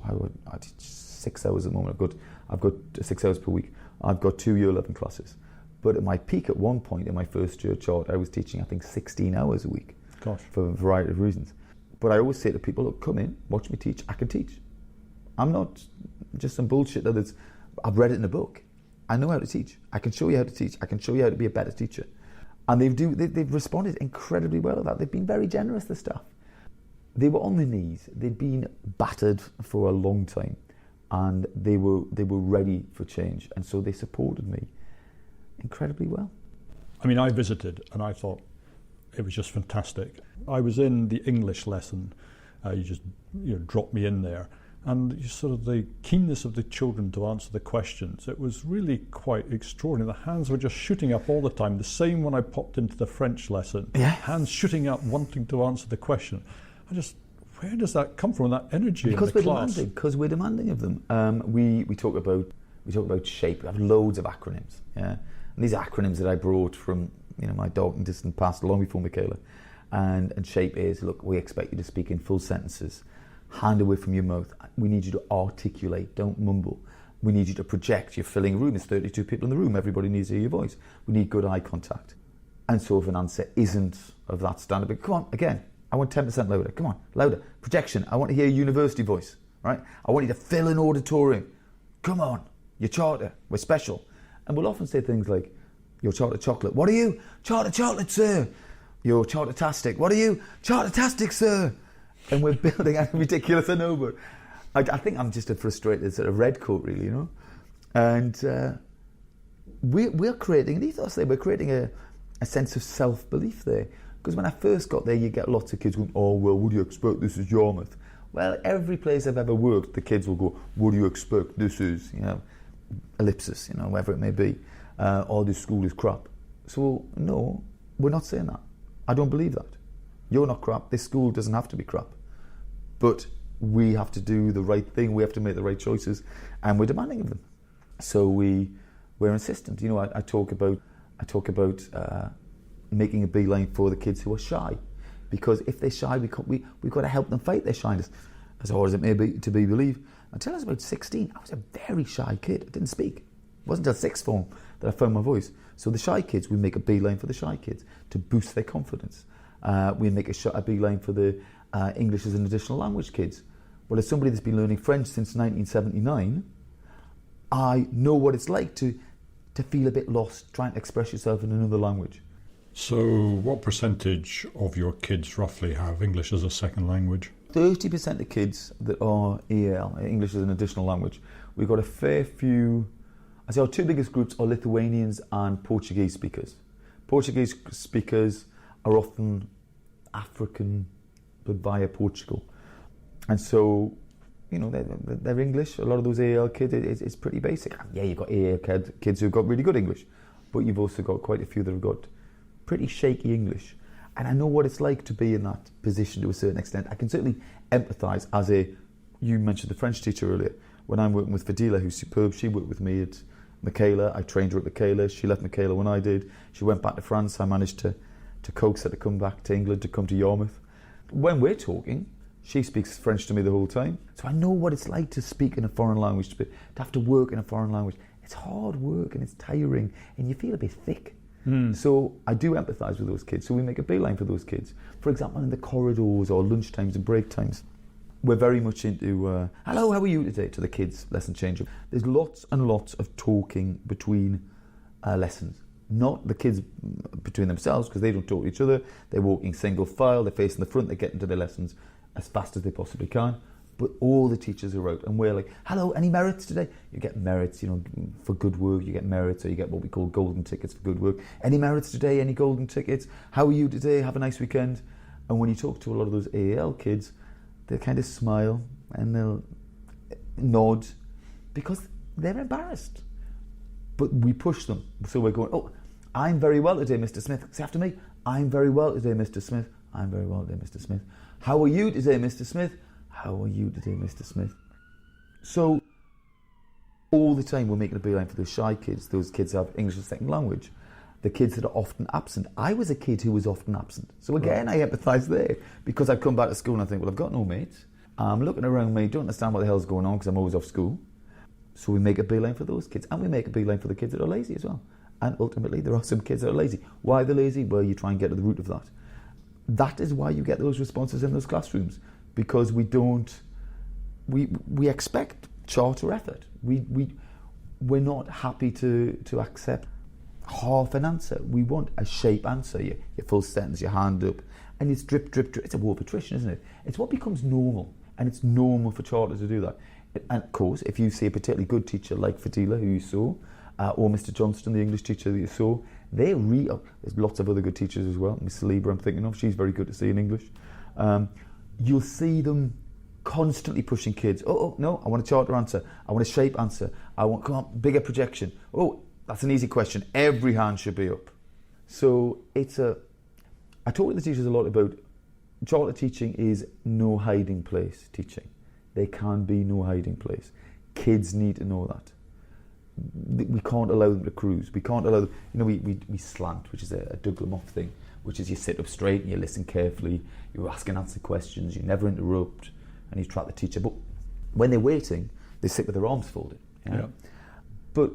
6 hours at the moment. I've got 6 hours per week. I've got 2 year 11 classes. But at my peak at one point in my first year Charter, I was teaching, I think, 16 hours a week. Gosh. For a variety of reasons. But I always say to people, look, come in, watch me teach, I can teach. I'm not just some bullshit that I've read it in a book. I know how to teach. I can show you how to teach. I can show you how to be a better teacher. And they've responded incredibly well to that. They've been very generous, the staff. They were on their knees. They'd been battered for a long time, and they were ready for change. And so they supported me incredibly well. I mean, I visited and I thought it was just fantastic. I was in the English lesson. You just dropped me in there. And sort of the keenness of the children to answer the questions, it was really quite extraordinary. The hands were just shooting up all the time. The same when I popped into the French lesson. Yeah. Hands shooting up, wanting to answer the question. I just, Where does that come from, that energy Because in the class? Because we're demanding of them. We talk about shape. We have loads of acronyms. Yeah, and these acronyms that I brought from my dark and distant past, long before Michaela. And shape is, look, we expect you to speak in full sentences, hand away from your mouth. We need you to articulate, don't mumble. We need you to project. You're filling a room. There's 32 people in the room. Everybody needs to hear your voice. We need good eye contact. And so if an answer isn't of that standard, but come on, again, I want 10% louder. Come on, louder. Projection. I want to hear a university voice, right? I want you to fill an auditorium. Come on, you're charter. We're special. And we'll often say things like, you're charter chocolate. What are you? Charter chocolate, sir. You're charter-tastic. What are you? Charter-tastic, sir. And we're building a ridiculous, I know, but I think I'm just a frustrated sort of redcoat, really, And we're creating an ethos there. We're creating a sense of self-belief there. Because when I first got there, you get lots of kids going, oh, well, what do you expect? This is Yarmouth. Well, every place I've ever worked, the kids will go, what do you expect? This is, ellipsis, whatever it may be. Or this school is crap. So, no, we're not saying that. I don't believe that. You're not crap. This school doesn't have to be crap. But we have to do the right thing. We have to make the right choices. And we're demanding of them. So we're insistent. I talk about making a beeline for the kids who are shy. Because if they're shy, we've got to help them fight their shyness. As hard as it may be to be believed. Until I was about 16, I was a very shy kid. I didn't speak. It wasn't until sixth form that I found my voice. So the shy kids, we make a beeline for the shy kids to boost their confidence. We make a beeline for the English as an additional language kids. Well, as somebody that's been learning French since 1979, I know what it's like to feel a bit lost trying to express yourself in another language. So what percentage of your kids roughly have English as a second language? 30% of kids that are EAL, English as an additional language. We've got a fair few. I say our two biggest groups are Lithuanians and Portuguese speakers. Portuguese speakers are often African, but via Portugal. And so, they're English. A lot of those AL kids, it's pretty basic. Yeah, you've got AL kids who've got really good English, but you've also got quite a few that have got pretty shaky English. And I know what it's like to be in that position to a certain extent. I can certainly empathise you mentioned the French teacher earlier. When I'm working with Fadila, who's superb, she worked with me at Michaela. I trained her at Michaela. She left Michaela when I did. She went back to France. I managed to coax her to come back to England, to come to Yarmouth. When we're talking, she speaks French to me the whole time. So I know what it's like to speak in a foreign language, to have to work in a foreign language. It's hard work and it's tiring and you feel a bit thick. So I do empathise with those kids. So we make a beeline for those kids. For example, in the corridors or lunch times and break times. We're very much into, hello, how are you today, to the kids, lesson changer. There's lots and lots of talking between lessons. Not the kids between themselves, because they don't talk to each other. They're walking single file, they're facing the front, they're getting to their lessons as fast as they possibly can. But all the teachers are out, and we're like, hello, any merits today? You get merits, for good work, you get merits, or you get what we call golden tickets for good work. Any merits today, any golden tickets? How are you today? Have a nice weekend. And when you talk to a lot of those AAL kids, they'll kind of smile and they'll nod because they're embarrassed. But we push them. So we're going, oh, I'm very well today, Mr. Smith. Say after me, I'm very well today, Mr. Smith. I'm very well today, Mr. Smith. How are you today, Mr. Smith? How are you today, Mr. Smith? So all the time we're making a beeline for those shy kids, those kids who have English as a second language, the kids that are often absent. I was a kid who was often absent. So again, I empathise there because I've come back to school and I think, well, I've got no mates. I'm looking around me, don't understand what the hell's going on because I'm always off school. So we make a beeline for those kids, and we make a beeline for the kids that are lazy as well. And ultimately, there are some kids that are lazy. Why they're lazy? Well, you try and get to the root of that. That is why you get those responses in those classrooms, because we expect charter effort. We're not happy to accept half an answer. We want a shape answer, your full sentence, your hand up, and it's drip, drip, drip. It's a war of attrition, isn't it? It's what becomes normal, and it's normal for charter to do that. And of course, if you see a particularly good teacher like Fadila, who you saw, or Mr. Johnston, the English teacher that you saw, they're real. There's lots of other good teachers as well. Miss Lieber, I'm thinking of, she's very good to see in English. You'll see them constantly pushing kids. Oh, no, I want a charter answer. I want a shape answer. Come on, bigger projection. Oh, that's an easy question. Every hand should be up. So I talk to the teachers a lot about charter teaching is no hiding place teaching. There can be no hiding place. Kids need to know that. We can't allow them to cruise. We can't allow them, we slant, which is a Doug Lamothe thing, which is you sit up straight and you listen carefully, you ask and answer questions, you never interrupt, and you track the teacher. But when they're waiting, they sit with their arms folded. Yeah. But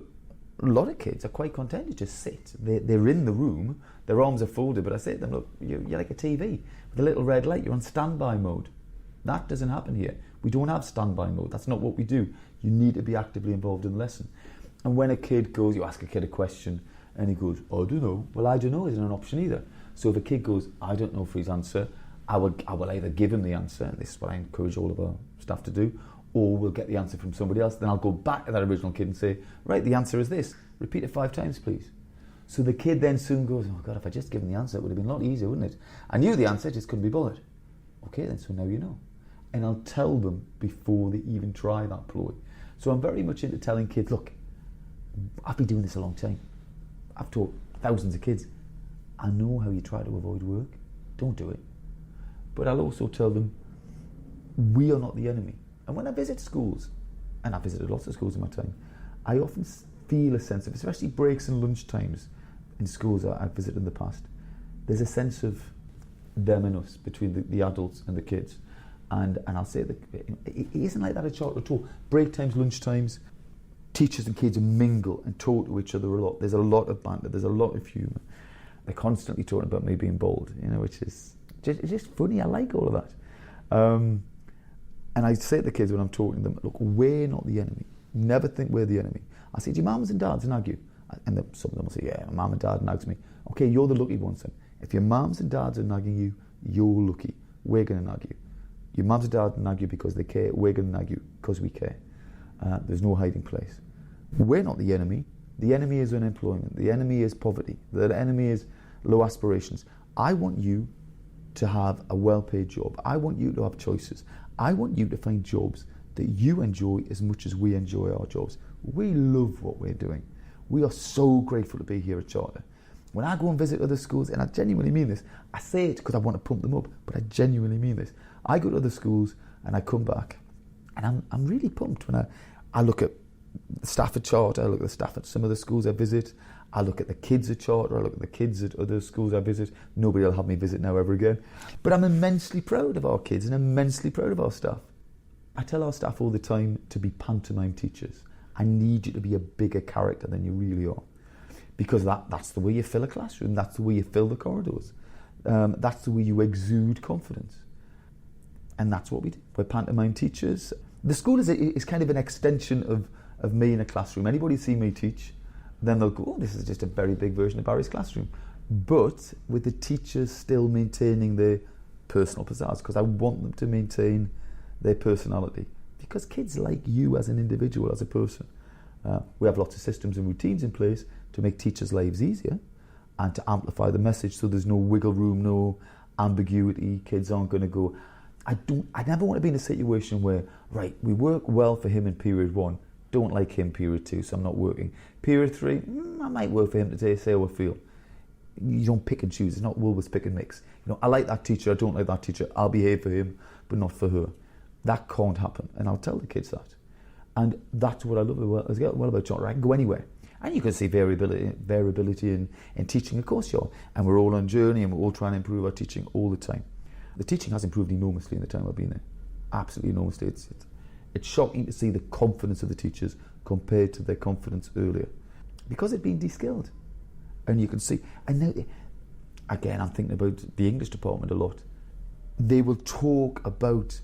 a lot of kids are quite content to just sit. They're in the room, their arms are folded, but I say to them, look, you're like a TV with a little red light, you're on standby mode. That doesn't happen here. We don't have standby mode. That's not what we do. You need to be actively involved in the lesson. And when a kid goes, you ask a kid a question, and he goes, I don't know. Well, I don't know isn't an option either. So if a kid goes, I don't know for his answer, I will either give him the answer, and this is what I encourage all of our staff to do, or we'll get the answer from somebody else. Then I'll go back to that original kid and say, right, the answer is this. Repeat it 5 times, please. So the kid then soon goes, oh God, if I just given the answer, it would have been a lot easier, wouldn't it? I knew the answer, just couldn't be bothered. Okay, then, so now you know. And I'll tell them before they even try that ploy. So I'm very much into telling kids, look, I've been doing this a long time. I've taught thousands of kids. I know how you try to avoid work. Don't do it. But I'll also tell them, we are not the enemy. And when I visit schools, and I've visited lots of schools in my time, I often feel a sense of, especially breaks and lunch times in schools that I've visited in the past, there's a sense of them and us between the adults and the kids. And I'll say that it isn't like that at charter at all. Break times, lunch times, teachers and kids mingle and talk to each other a lot. There's a lot of banter, there's a lot of humour. They're constantly talking about me being bold, which is it's just funny. I like all of that. And I say to the kids when I'm talking to them, look, we're not the enemy. Never think we're the enemy. I say, do your mums and dads nag you? And some of them will say, yeah, my mum and dad nags me. Okay, you're the lucky ones then. If your mums and dads are nagging you, you're lucky. We're going to nag you. Your mums and dads nag you because they care. We're going to nag you because we care. There's no hiding place. We're not the enemy. The enemy is unemployment. The enemy is poverty. The enemy is low aspirations. I want you to have a well-paid job. I want you to have choices. I want you to find jobs that you enjoy as much as we enjoy our jobs. We love what we're doing. We are so grateful to be here at Charter. When I go and visit other schools, and I genuinely mean this, I say it because I want to pump them up, but I genuinely mean this. I go to other schools and I come back and I'm really pumped when I look at the staff at Charter, I look at the staff at some of the schools I visit, I look at the kids at Charter, I look at the kids at other schools I visit. Nobody will have me visit now ever again. But I'm immensely proud of our kids and immensely proud of our staff. I tell our staff all the time to be pantomime teachers. I need you to be a bigger character than you really are. Because that's the way you fill a classroom, that's the way you fill the corridors. That's the way you exude confidence. And that's what we do. We're pantomime teachers. The school is kind of an extension of me in a classroom. Anybody see me teach, then they'll go, oh, this is just a very big version of Barry's classroom. But with the teachers still maintaining their personal pizzazz, because I want them to maintain their personality. Because kids like you as an individual, as a person. We have lots of systems and routines in place to make teachers' lives easier and to amplify the message so there's no wiggle room, no ambiguity. Kids aren't going to go, I never want to be in a situation where, right, we work well for him in period 1, don't like him period 2, so I'm not working. Period 3, I might work for him today, say how I feel. You don't pick and choose, it's not Woolworths pick and mix. I like that teacher, I don't like that teacher, I'll behave for him, but not for her. That can't happen, and I'll tell the kids that. And that's what I love about Charter. I can go anywhere. And you can see variability in teaching, of course, and we're all on a journey and we're all trying to improve our teaching all the time. The teaching has improved enormously in the time I've been there. Absolutely enormously. It's shocking to see the confidence of the teachers compared to their confidence earlier. Because it's been de-skilled. And you can see, and now, again, I'm thinking about the English department a lot. They will talk about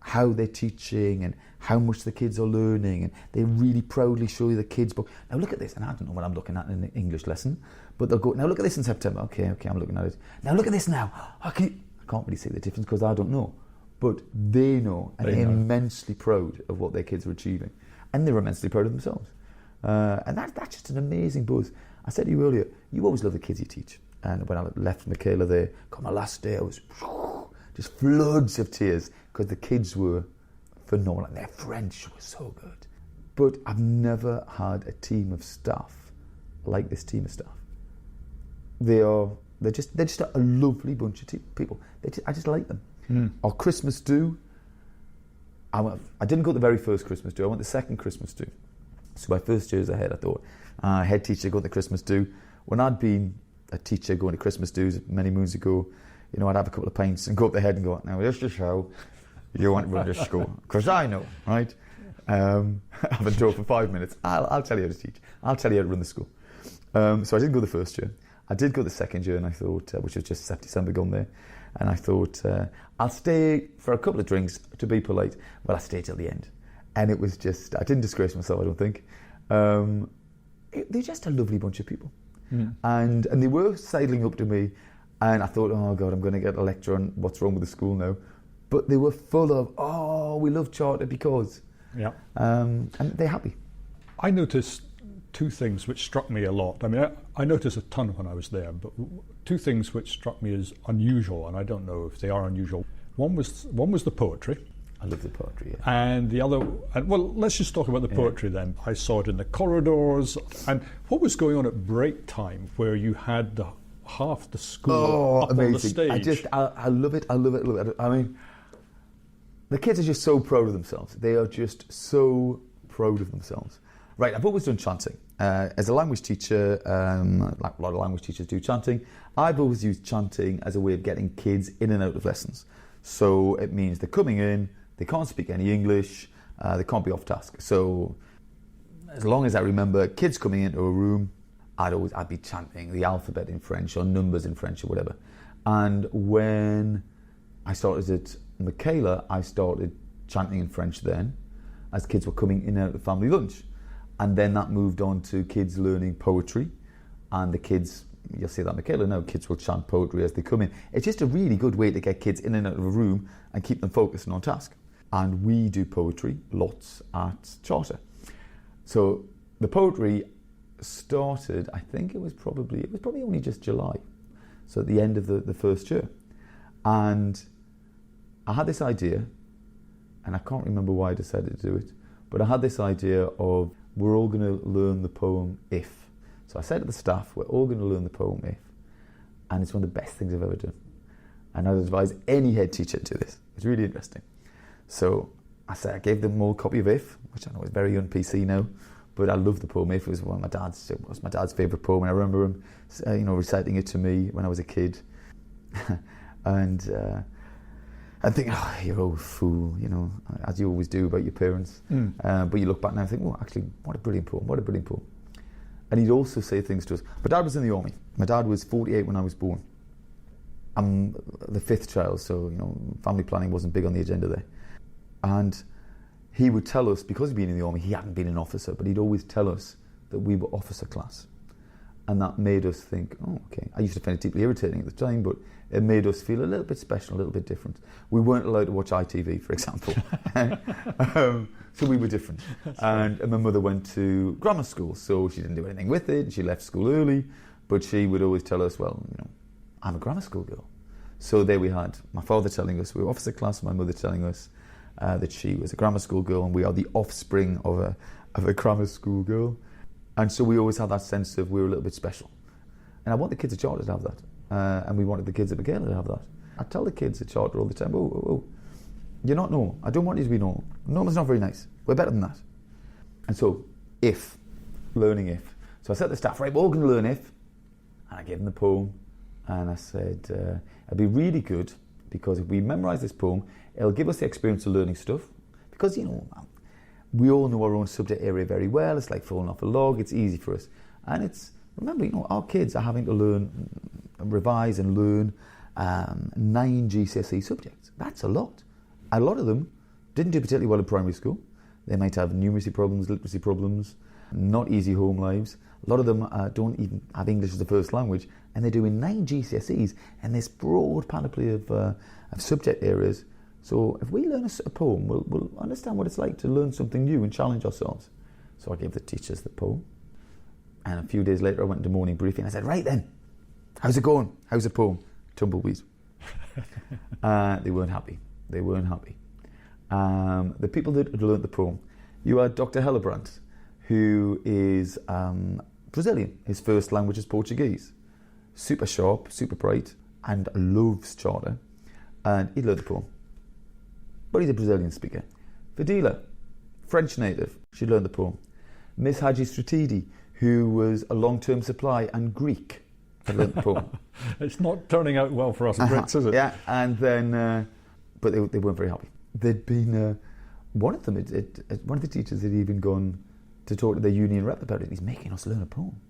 how they're teaching and how much the kids are learning, and they really proudly show you the kids' book. Now look at this, and I don't know what I'm looking at in an English lesson, but they'll go, now look at this in September. Okay, I'm looking at it. Now look at this now. I can't really see the difference because I don't know. But they know, and they're immensely proud of what their kids are achieving. And they're immensely proud of themselves. And that's just an amazing buzz. I said to you earlier, you always love the kids you teach. And when I left Michaela there, my last day, I was just floods of tears because the kids were phenomenal and their French was so good. But I've never had a team of staff like this team of staff. They are They're just a lovely bunch of people. I just like them. Our Christmas do. I didn't go to the very first Christmas do. I went the second Christmas do. So my first year as a head, I thought, head teacher going to Christmas do. When I'd been a teacher going to Christmas do's many moons ago, you know, I'd have a couple of pints and go up the head and go, now this is how you want to run this school. Because I know, right? I haven't taught for 5 minutes. I'll tell you how to teach. I'll tell you how to run the school. So I didn't go the first year. I did go the second year, and I thought, which was just December gone there, and I thought, I'll stay for a couple of drinks to be polite, but I'll stay till the end. And it was just, I didn't disgrace myself, I don't think. They're just a lovely bunch of people. And they were sidling up to me, and I thought, oh God, I'm going to get a lecture on what's wrong with the school now. But they were full of, oh, we love charter because. Yeah. And they're happy. I noticed two things which struck me a lot. I mean, I noticed a ton when I was there, but two things which struck me as unusual, and I don't know if they are unusual. One was the poetry. I love the poetry, yeah. And the other, well, let's just talk about the poetry then. I saw it in the corridors. And what was going on at break time where you had half the school up amazing. On the stage? I love it. I love it. I mean, the kids are just so proud of themselves. They are just so proud of themselves. Right, I've always done chanting. As a language teacher, like a lot of language teachers do chanting, I've always used chanting as a way of getting kids in and out of lessons. So it means they're coming in, they can't speak any English, they can't be off task. So as long as I remember kids coming into a room, I'd be chanting the alphabet in French or numbers in French or whatever. And when I started at Michaela, I started chanting in French then, as kids were coming in and out of family lunch. And then that moved on to kids learning poetry. And the kids, you'll see that Michaela now, kids will chant poetry as they come in. It's just a really good way to get kids in and out of a room and keep them focused and on task. And we do poetry lots at Charter. So the poetry started, I think it was probably only just July. So at the end of the first year. And I had this idea, and I can't remember why I decided to do it, but I had this idea of we're all going to learn the poem If. So I said to the staff, we're all going to learn the poem If. And it's one of the best things I've ever done. And I'd advise any head teacher to do this. It's really interesting. So I gave them all a copy of If, which I know is very un-PC now, but I love the poem If. It was my dad's favourite poem, and I remember him reciting it to me when I was a kid. And I think, oh, you're old fool, as you always do about your parents. But you look back now and think, well, actually, what a brilliant poem, what a brilliant poem. And he'd also say things to us. My dad was in the army. My dad was 48 when I was born. I'm the fifth child, so, family planning wasn't big on the agenda there. And he would tell us, because he'd been in the army, he hadn't been an officer, but he'd always tell us that we were officer class. And that made us think, oh, okay. I used to find it deeply irritating at the time, but it made us feel a little bit special, a little bit different. We weren't allowed to watch ITV, for example. So we were different. And my mother went to grammar school, so she didn't do anything with it. She left school early, but she would always tell us, well, I'm a grammar school girl. So there we had my father telling us we were officer class, my mother telling us that she was a grammar school girl, and we are the offspring of a grammar school girl. And so we always had that sense of we were a little bit special. And I want the kids at Charter to have that. And we wanted the kids at Michaela to have that. I tell the kids at Charter all the time, oh, you're not normal. I don't want you to be normal. Normal's not very nice. We're better than that. And so, learning If. So I said to the staff, right, we're all going to learn If. And I gave them the poem. And I said, it'd be really good, because if we memorise this poem, it'll give us the experience of learning stuff. Because, we all know our own subject area very well. It's like falling off a log. It's easy for us. And remember, our kids are having to learn, revise and learn 9 GCSE subjects. That's a lot. A lot of them didn't do particularly well in primary school. They might have numeracy problems, literacy problems, not easy home lives. A lot of them don't even have English as a first language, and they're doing 9 GCSEs and this broad panoply of subject areas. So if we learn a poem, we'll understand what it's like to learn something new and challenge ourselves. So I gave the teachers the poem. And a few days later, I went into morning briefing. I said, right then, how's it going? How's the poem? Tumbleweed. They weren't happy. The people that had learnt the poem, you had Dr. Hellebrandt, who is Brazilian. His first language is Portuguese. super sharp, super bright, and loves charter, and he learned the poem. But he's a Brazilian speaker. Fadila, French native, she learned the poem. Miss Haji Stratidi, who was a long-term supply and Greek, had learned the poem. It's not turning out well for us Brits, is it? Yeah, and then, but they weren't very happy. There'd been, one of them, one of the teachers had even gone to talk to their union rep about it. He's making us learn a poem.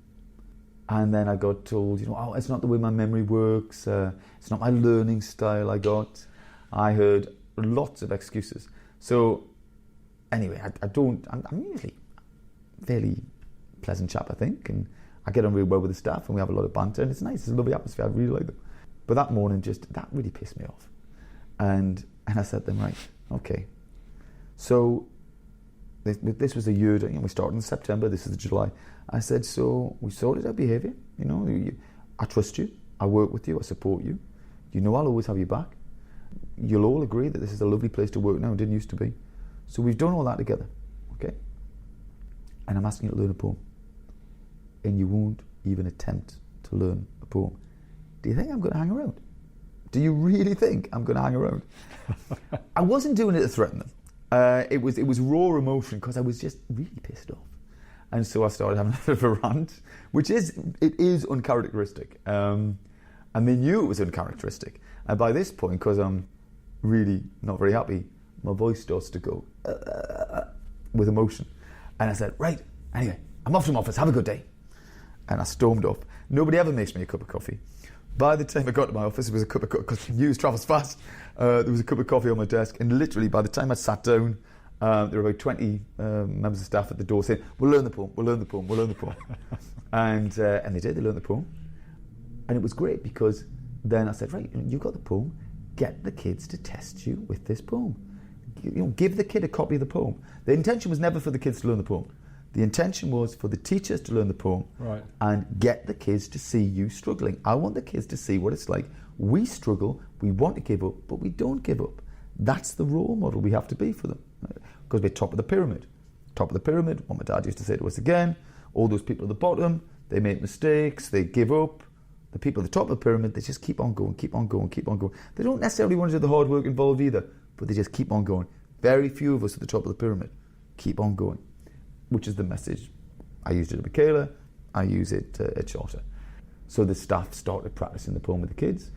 And then I got told, oh, it's not the way my memory works. It's not my learning style I got. I heard lots of excuses. So anyway, I'm usually a fairly pleasant chap, I think, and I get on really well with the staff, and we have a lot of banter, and it's nice. It's a lovely atmosphere. I really like them. But that morning, that really pissed me off. And I said to them, right, okay. So this was a year, we started in September, this is July. I said, so we sorted our behaviour, I trust you, I work with you, I support you, I'll always have you back. You'll all agree that this is a lovely place to work now, it didn't used to be. So we've done all that together, okay? And I'm asking you to learn a poem. And you won't even attempt to learn a poem. Do you think I'm going to hang around? Do you really think I'm going to hang around? I wasn't doing it to threaten them. It was raw emotion because I was just really pissed off. And so I started having a bit of a rant, which is uncharacteristic. And they knew it was uncharacteristic. And by this point, because I'm really not very happy, my voice starts to go with emotion. And I said, right, anyway, I'm off to my office, have a good day. And I stormed off. Nobody ever makes me a cup of coffee. By the time I got to my office, it was a cup of coffee, because news travels fast. There was a cup of coffee on my desk, and literally by the time I sat down, there were about 20 members of staff at the door saying, we'll learn the poem, we'll learn the poem, we'll learn the poem. And they did, they learned the poem. And it was great because then I said, right, you've got the poem, get the kids to test you with this poem. Give the kid a copy of the poem. The intention was never for the kids to learn the poem. The intention was for the teachers to learn the poem, right, and get the kids to see you struggling. I want the kids to see what it's like. We struggle, we want to give up, but we don't give up. That's the role model we have to be for them. Because we're top of the pyramid. Top of the pyramid, what my dad used to say to us again, all those people at the bottom, they make mistakes, they give up. The people at the top of the pyramid, they just keep on going, keep on going, keep on going. They don't necessarily want to do the hard work involved either, but they just keep on going. Very few of us at the top of the pyramid keep on going, which is the message. I used it at Michaela, I use it at Charter. So the staff started practicing the poem with the kids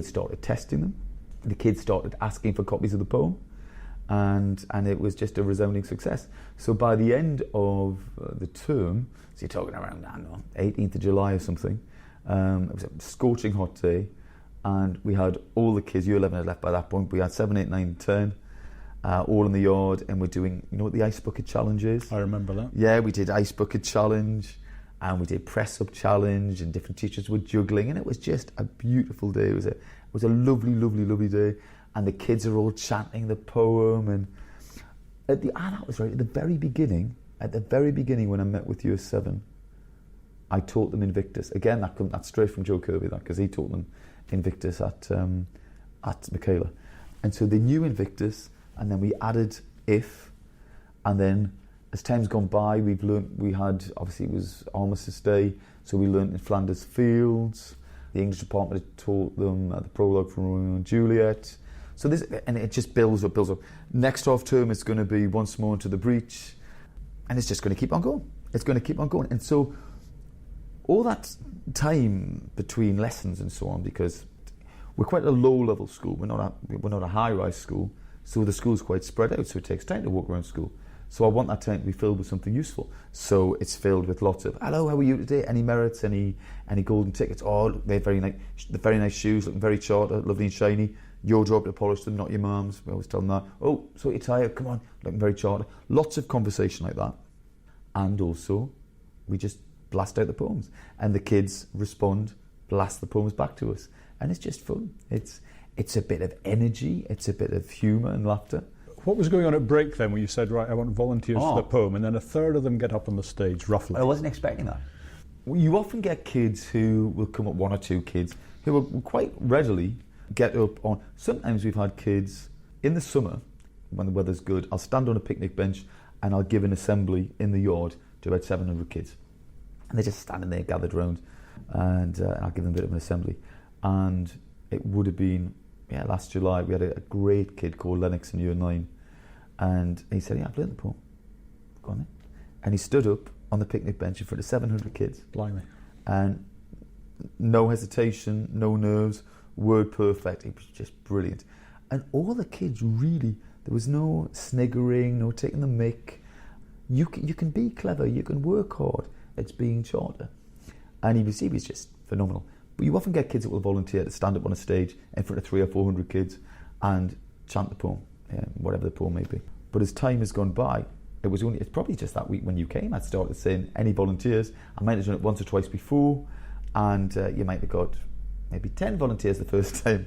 started testing them, the kids started asking for copies of the poem, and it was just a resounding success. So by the end of the term, so you're talking around, 18th of July or something, it was a scorching hot day, and we had all the kids, year 11 had left by that point, we had 7, 8, 9, 10, all in the yard, and we're doing, what the ice bucket challenge is? I remember that. Yeah, we did ice bucket challenge, and we did press up challenge, and different teachers were juggling, and it was just a beautiful day. It was a lovely, lovely, lovely day, and the kids are all chanting the poem, and that was right at the very beginning when I met with year 7, I taught them Invictus. Again, that's straight from Joe Kirby, because he taught them Invictus at Michaela, and so they knew Invictus. And then we added if, and then as time's gone by, obviously it was Armistice Day, so we learned in Flanders Fields. The English department had taught them the prologue from Romeo and Juliet. So and it just builds up. Next half term it's going to be Once More Into the Breach, and it's just going to keep on going. It's going to keep on going. And so all that time between lessons and so on, because we're quite a low-level school, we're not a high-rise school, so the school's quite spread out, so it takes time to walk around school. So I want that time to be filled with something useful. So it's filled with lots of, hello, how are you today? Any merits, any golden tickets? Oh, they're very nice shoes, looking very charter, lovely and shiny. Your job to polish them, not your mum's. We always tell them that. Oh, so you're tired, come on, looking very charter. Lots of conversation like that. And also, we just blast out the poems. And the kids respond, blast the poems back to us. And it's just fun. It's a bit of energy, it's a bit of humour and laughter. What was going on at break then when you said, right, I want volunteers for the poem, and then a third of them get up on the stage, roughly? I wasn't expecting that. You often get kids who will come up, 1 or 2 kids, who will quite readily get up on... Sometimes we've had kids in the summer, when the weather's good, I'll stand on a picnic bench and I'll give an assembly in the yard to about 700 kids. And they're just standing there gathered round. and I'll give them a bit of an assembly. And it would have been, last July, we had a great kid called Lennox in year 9, and he said, I've learned the poem. Go on then. And he stood up on the picnic bench in front of 700 kids. Blimey. And no hesitation, no nerves, word perfect. It was just brilliant. And all the kids really, there was no sniggering, no taking the mick. You can be clever, you can work hard. It's being charter. And he was just phenomenal. But you often get kids that will volunteer to stand up on a stage in front of 300 or 400 kids and chant the poem, whatever the poem may be. But as time has gone by, it's probably just that week when you came, I'd started saying, any volunteers? I might have done it once or twice before, and you might have got maybe 10 volunteers the first time,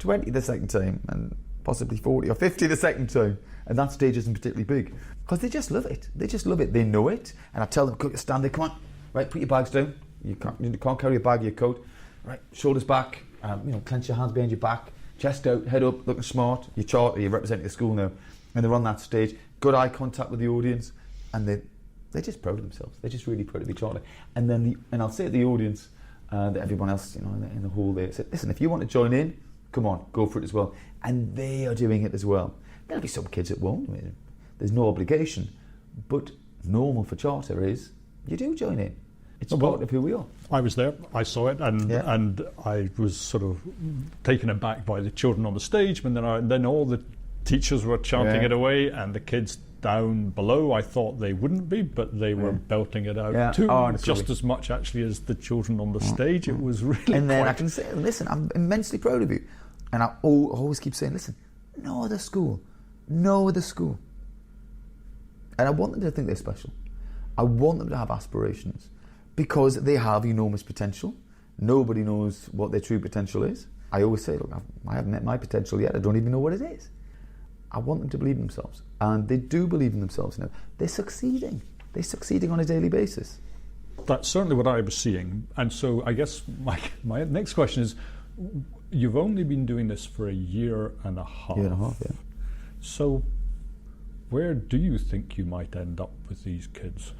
20 the second time, and possibly 40 or 50 the second time. And that stage isn't particularly big, because they just love it. They just love it. They know it. And I tell them, stand there, come on, right, put your bags down. You can't carry a bag of your coat. Right, shoulders back, clench your hands behind your back, chest out, head up, looking smart. You're charter, you're representing the school now. And they're on that stage, good eye contact with the audience, and they're just proud of themselves. They're just really proud to be charter. And then I'll say to the audience, that everyone else, in the hall there, say, listen, if you want to join in, come on, go for it as well. And they are doing it as well. There'll be some kids that won't. I mean, there's no obligation, but normal for charter is you do join in. It's part of who we are. I was there, I saw it, and I was sort of taken aback by the children on the stage, and then all the teachers were chanting it away, and the kids down below, I thought they wouldn't be, but they were belting it out too, just as much actually as the children on the stage. It was really And then I can say, listen, I'm immensely proud of you. And I always keep saying, listen, no other school. And I want them to think they're special. I want them to have aspirations, because they have enormous potential. Nobody knows what their true potential is. I always say, look, I haven't met my potential yet. I don't even know what it is. I want them to believe in themselves. And they do believe in themselves now. They're succeeding. They're succeeding on a daily basis. That's certainly what I was seeing. And so I guess my next question is, you've only been doing this for a year and a half. Year and a half, yeah. So where do you think you might end up with these kids?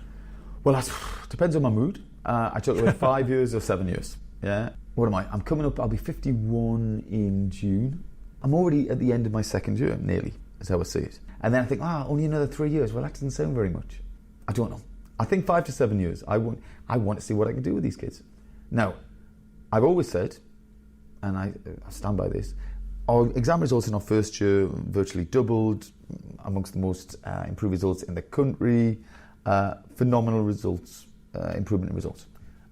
Well, that depends on my mood. I took about 5 years or 7 years. Yeah. What am I? I'm coming up, I'll be 51 in June. I'm already at the end of my second year, nearly, is how I see it. And then I think, only another 3 years. Well, that doesn't sound very much. I don't know. I think 5 to 7 years. I want to see what I can do with these kids. Now, I've always said, and I stand by this, our exam results in our first year virtually doubled, amongst the most improved results in the country. Phenomenal results, improvement in results.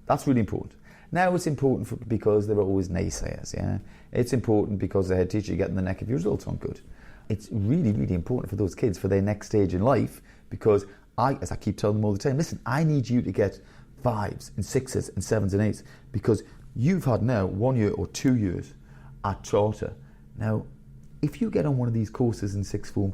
That's really important. Now it's important because there are always naysayers, yeah? It's important because the head teacher getting the neck if your results aren't good. It's really, really important for those kids for their next stage in life, because as I keep telling them all the time, listen, I need you to get 5s and 6s and 7s and 8s, because you've had now 1 year or 2 years at charter. Now, if you get on one of these courses in sixth form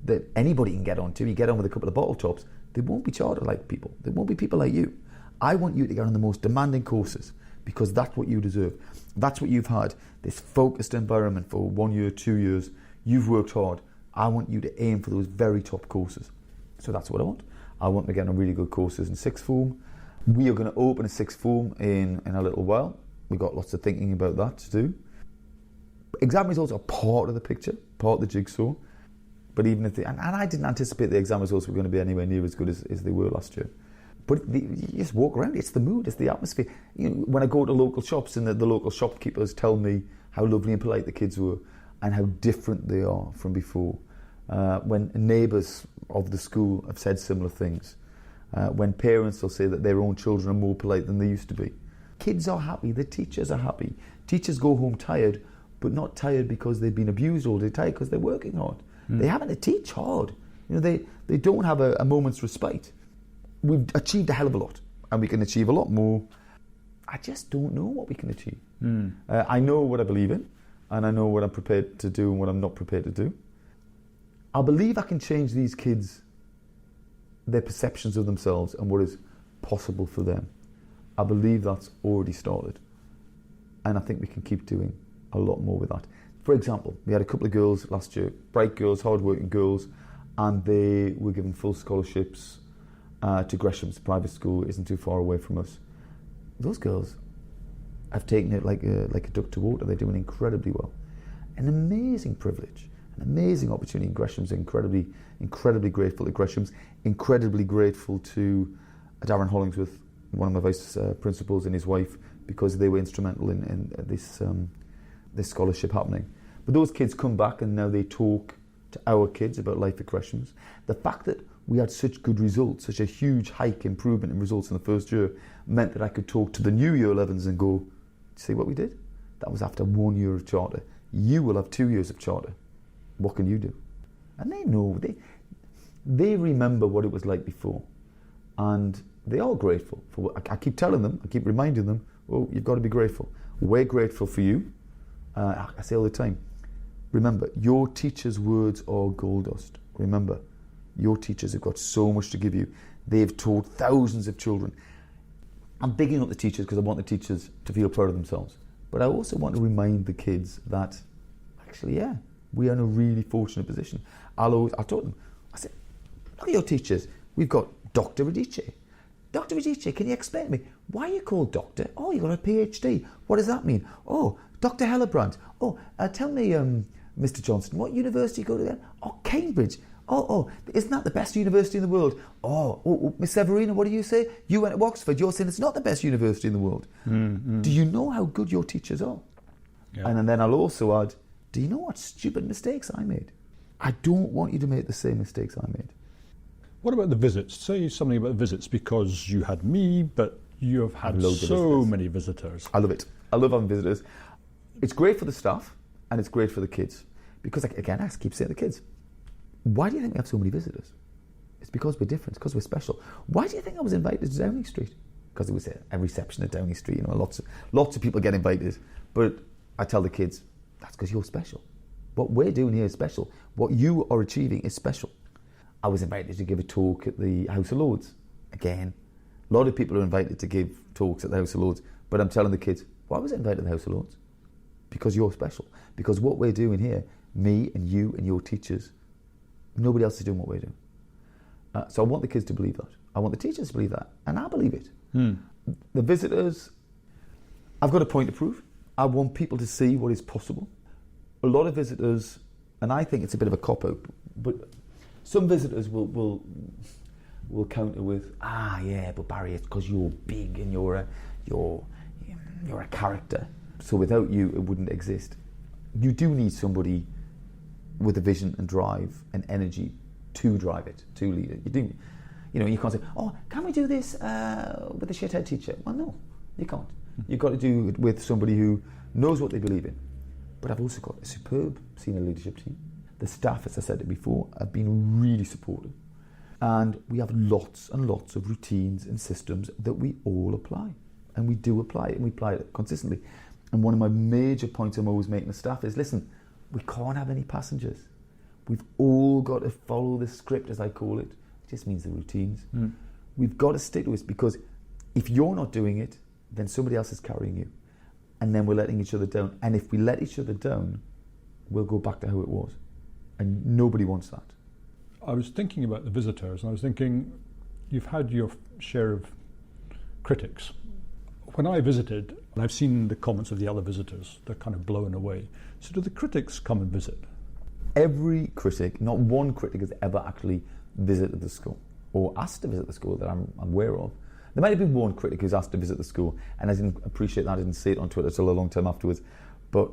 that anybody can get on to, you get on with a couple of bottle tops, they won't be charter-like people. They won't be people like you. I want you to get on the most demanding courses, because that's what you deserve. That's what you've had, this focused environment for 1 year, 2 years. You've worked hard. I want you to aim for those very top courses. So that's what I want. I want to get on really good courses in sixth form. We are going to open a sixth form in a little while. We've got lots of thinking about that to do. Exam results are part of the picture, part of the jigsaw. But even if and I didn't anticipate the exam results were going to be anywhere near as good as they were last year. But you just walk around, it's the mood, it's the atmosphere. When I go to local shops and the local shopkeepers tell me how lovely and polite the kids were and how different they are from before. When neighbours of the school have said similar things. When parents will say that their own children are more polite than they used to be. Kids are happy, the teachers are happy. Teachers go home tired, but not tired because they've been abused all day, tired because they're working hard. They're having to teach hard. They don't have a moment's respite. We've achieved a hell of a lot, and we can achieve a lot more. I just don't know what we can achieve. I know what I believe in, and I know what I'm prepared to do and what I'm not prepared to do. I believe I can change these kids, their perceptions of themselves and what is possible for them. I believe that's already started, and I think we can keep doing a lot more with that. For example, we had a couple of girls last year, bright girls, hard-working girls, and they were given full scholarships to Gresham's private school. It isn't too far away from us. Those girls I've taken it like a duck to water. They're doing incredibly well. An amazing privilege, an amazing opportunity. Gresham's incredibly grateful to Gresham's, incredibly grateful to Darren Hollingsworth, one of my vice principals, and his wife, because they were instrumental in this scholarship happening. But those kids come back and now they talk to our kids about life at Gresham's. The fact that we had such good results, such a huge hike improvement in results in the first year, meant that I could talk to the new year 11s and go, see what we did? That was after 1 year of charter. You will have 2 years of charter. What can you do? And they know, they remember what it was like before. And they are grateful for what I keep telling them, I keep reminding them, oh, you've got to be grateful. We're grateful for you. I say all the time, remember, your teachers' words are gold dust. Remember, your teachers have got so much to give you. They've taught thousands of children. I'm bigging up the teachers because I want the teachers to feel proud of themselves. But I also want to remind the kids that, actually, yeah, we are in a really fortunate position. I told them, I said, look at your teachers. We've got Dr. Radice. Dr. Radice, can you explain to me, why are you called doctor? Oh, you got a PhD. What does that mean? Oh, Dr. Hellebrand. Oh, tell me, Mr. Johnson, what university you go to then? Oh, Cambridge. Oh, isn't that the best university in the world? Oh, Miss Severina, what do you say? You went to Oxford, you're saying it's not the best university in the world. Do you know how good your teachers are? Yeah. And then I'll also add, do you know what stupid mistakes I made? I don't want you to make the same mistakes I made. What about the visits? Say something about visits, because you had me, but you have had so many visitors. I love it. I love having visitors. It's great for the staff and it's great for the kids. Because, again, I keep saying to the kids, why do you think we have so many visitors? It's because we're different, it's because we're special. Why do you think I was invited to Downing Street? Because it was a reception at Downing Street. You know, lots of people get invited. But I tell the kids, that's because you're special. What we're doing here is special. What you are achieving is special. I was invited to give a talk at the House of Lords. Again, a lot of people are invited to give talks at the House of Lords. But I'm telling the kids, why was I invited to the House of Lords? Because you're special. Because what we're doing here, me and you and your teachers, nobody else is doing what we're doing. So I want the kids to believe that. I want the teachers to believe that. And I believe it. The visitors, I've got a point to prove. I want people to see what is possible. A lot of visitors, and I think it's a bit of a cop-out, but some visitors will counter with, yeah, but Barry, it's because you're big and you're a character. So without you, it wouldn't exist. You do need somebody with a vision and drive and energy to drive it, to lead it. You can't say, can we do this with the shithead teacher? Well, no, you can't. You've got to do it with somebody who knows what they believe in. But I've also got a superb senior leadership team. The staff, as I said before, have been really supportive. And we have lots and lots of routines and systems that we all apply. And we do apply it, and we apply it consistently. And one of my major points I'm always making to staff is, listen, we can't have any passengers. We've all got to follow the script, as I call it. It just means the routines. We've got to stick to it, because if you're not doing it, then somebody else is carrying you. And then we're letting each other down. And if we let each other down, we'll go back to how it was. And nobody wants that. I was thinking about the visitors, and I was thinking, you've had your share of critics. When I visited, and I've seen the comments of the other visitors, they're kind of blown away. So do the critics come and visit? Every critic, not one critic has ever actually visited the school or asked to visit the school that I'm aware of. There might have been one critic who's asked to visit the school, and I didn't appreciate that. I didn't see it on Twitter until a long time afterwards. But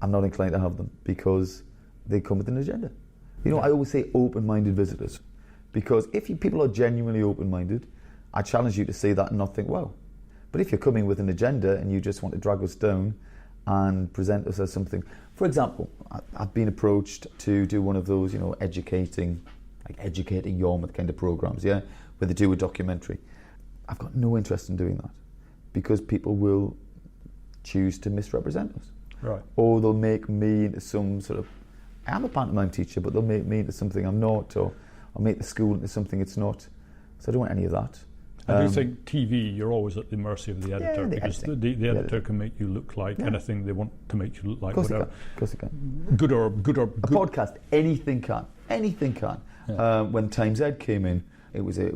I'm not inclined to have them, because they come with an agenda. I always say open-minded visitors, because if people are genuinely open-minded, I challenge you to say that and not think, wow. But if you're coming with an agenda and you just want to drag us down and present us as something, for example, I've been approached to do one of those, educating Yarmouth kind of programs, where they do a documentary. I've got no interest in doing that, because people will choose to misrepresent us. Right. Or they'll make me into some sort of, I'm a pantomime teacher, but they'll make me into something I'm not, or I'll make the school into something it's not. So I don't want any of that. I do think TV, you're always at the mercy of the editor, because the editor can make you look like anything they want to make you look like. Of course it can. Good or a podcast, anything can. Yeah. When Times Ed came in, it was a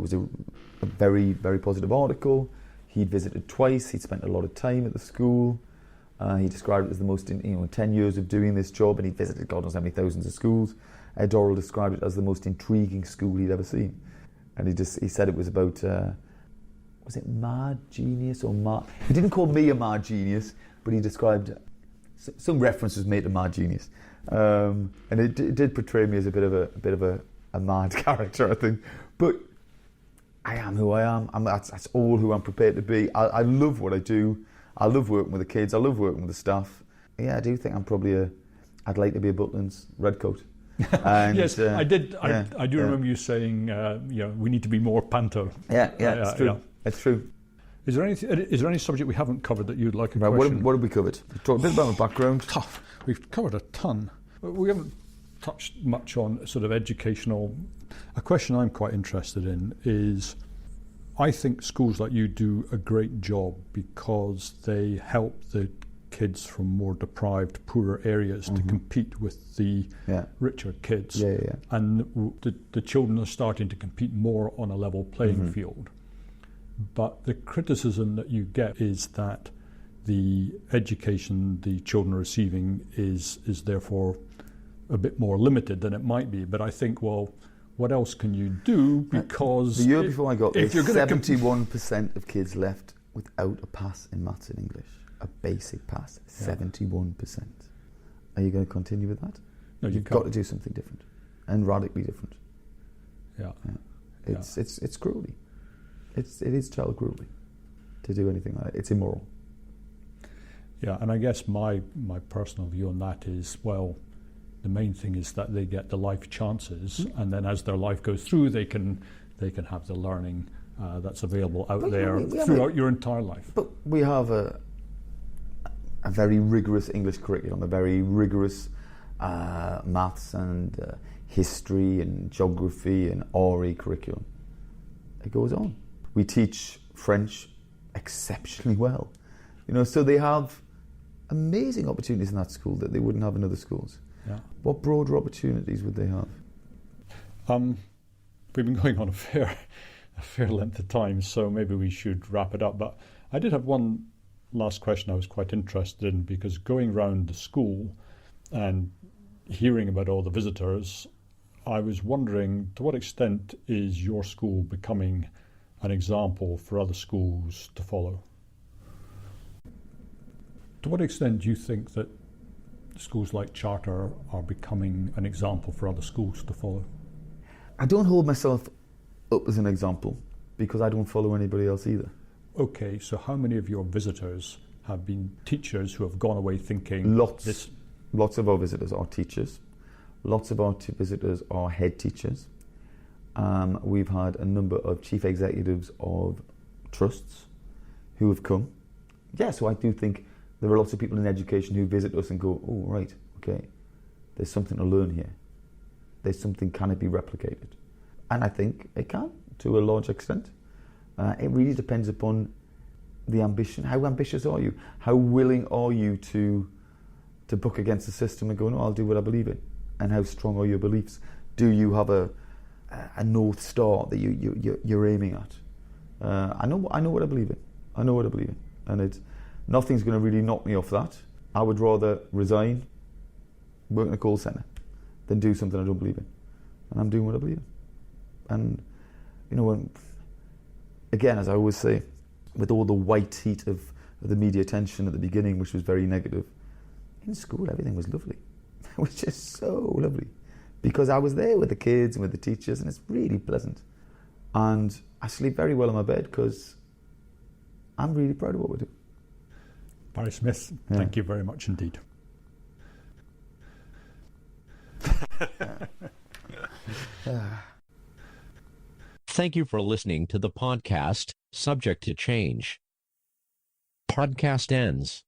very, very positive article. He'd visited twice. He'd spent a lot of time at the school. He described it as the most, 10 years of doing this job, and he visited God knows how many thousands of schools. Dorrell described it as the most intriguing school he'd ever seen. And he said it was about, was it mad genius or mad? He didn't call me a mad genius, but he described, some reference was made to mad genius. And it did portray me as a bit of a mad character, I think. But I am who I am. That's all who I'm prepared to be. I love what I do. I love working with the kids. I love working with the staff. Yeah, I do think I'm probably I'd like to be a Butlins redcoat. And, yes, I did. I do remember you saying, we need to be more panto. Yeah, it's true. Yeah. It's true. Is there any subject we haven't covered that you'd like to question? What have we covered? We've talked a bit about my background. Tough. We've covered a ton. We haven't touched much on sort of educational. A question I'm quite interested in is, I think schools like you do a great job because they help the kids from more deprived, poorer areas to compete with the richer kids. And the children are starting to compete more on a level playing field. But the criticism that you get is that the education the children are receiving is therefore a bit more limited than it might be. But I think, well, what else can you do? Because the year before I got there, 71% of kids left without a pass in maths and English. A basic pass, 71%. Are you going to continue with that? No, You've got to do something different, and radically different. Yeah. It's cruelty. It is child cruelty to do anything like that. It's immoral. Yeah, and I guess my personal view on that is, well, the main thing is that they get the life chances, and then as their life goes through, they can have the learning that's available out there throughout your entire life. But we have a very rigorous English curriculum, a very rigorous maths and history and geography and RE curriculum. It goes on. We teach French exceptionally well, so they have amazing opportunities in that school that they wouldn't have in other schools. Yeah. What broader opportunities would they have? We've been going on a fair length of time, so maybe we should wrap it up. But I did have one last question I was quite interested in, because going round the school and hearing about all the visitors, I was wondering, to what extent is your school becoming an example for other schools to follow? To what extent do you think that schools like Charter are becoming an example for other schools to follow? I don't hold myself up as an example because I don't follow anybody else either. Okay, so how many of your visitors have been teachers who have gone away thinking Lots of our visitors are teachers. Lots of our visitors are head teachers. We've had a number of chief executives of trusts who have come. Yeah, so I do think there are lots of people in education who visit us and go, oh, right, okay, there's something to learn here. There's something, can it be replicated? And I think it can, to a large extent. It really depends upon the ambition. How ambitious are you? How willing are you to buck against the system and go, no, I'll do what I believe in? And how strong are your beliefs? Do you have a North Star that you're aiming at? I know what I believe in. I know what I believe in. And nothing's going to really knock me off that. I would rather resign, work in a call centre, than do something I don't believe in. And I'm doing what I believe in. And, again, as I always say, with all the white heat of the media attention at the beginning, which was very negative, in school everything was lovely. It was just so lovely. Because I was there with the kids and with the teachers, and it's really pleasant. And I sleep very well in my bed because I'm really proud of what we do. Barry Smith, thank you very much indeed. Thank you for listening to the podcast, Subject to Change. Podcast ends.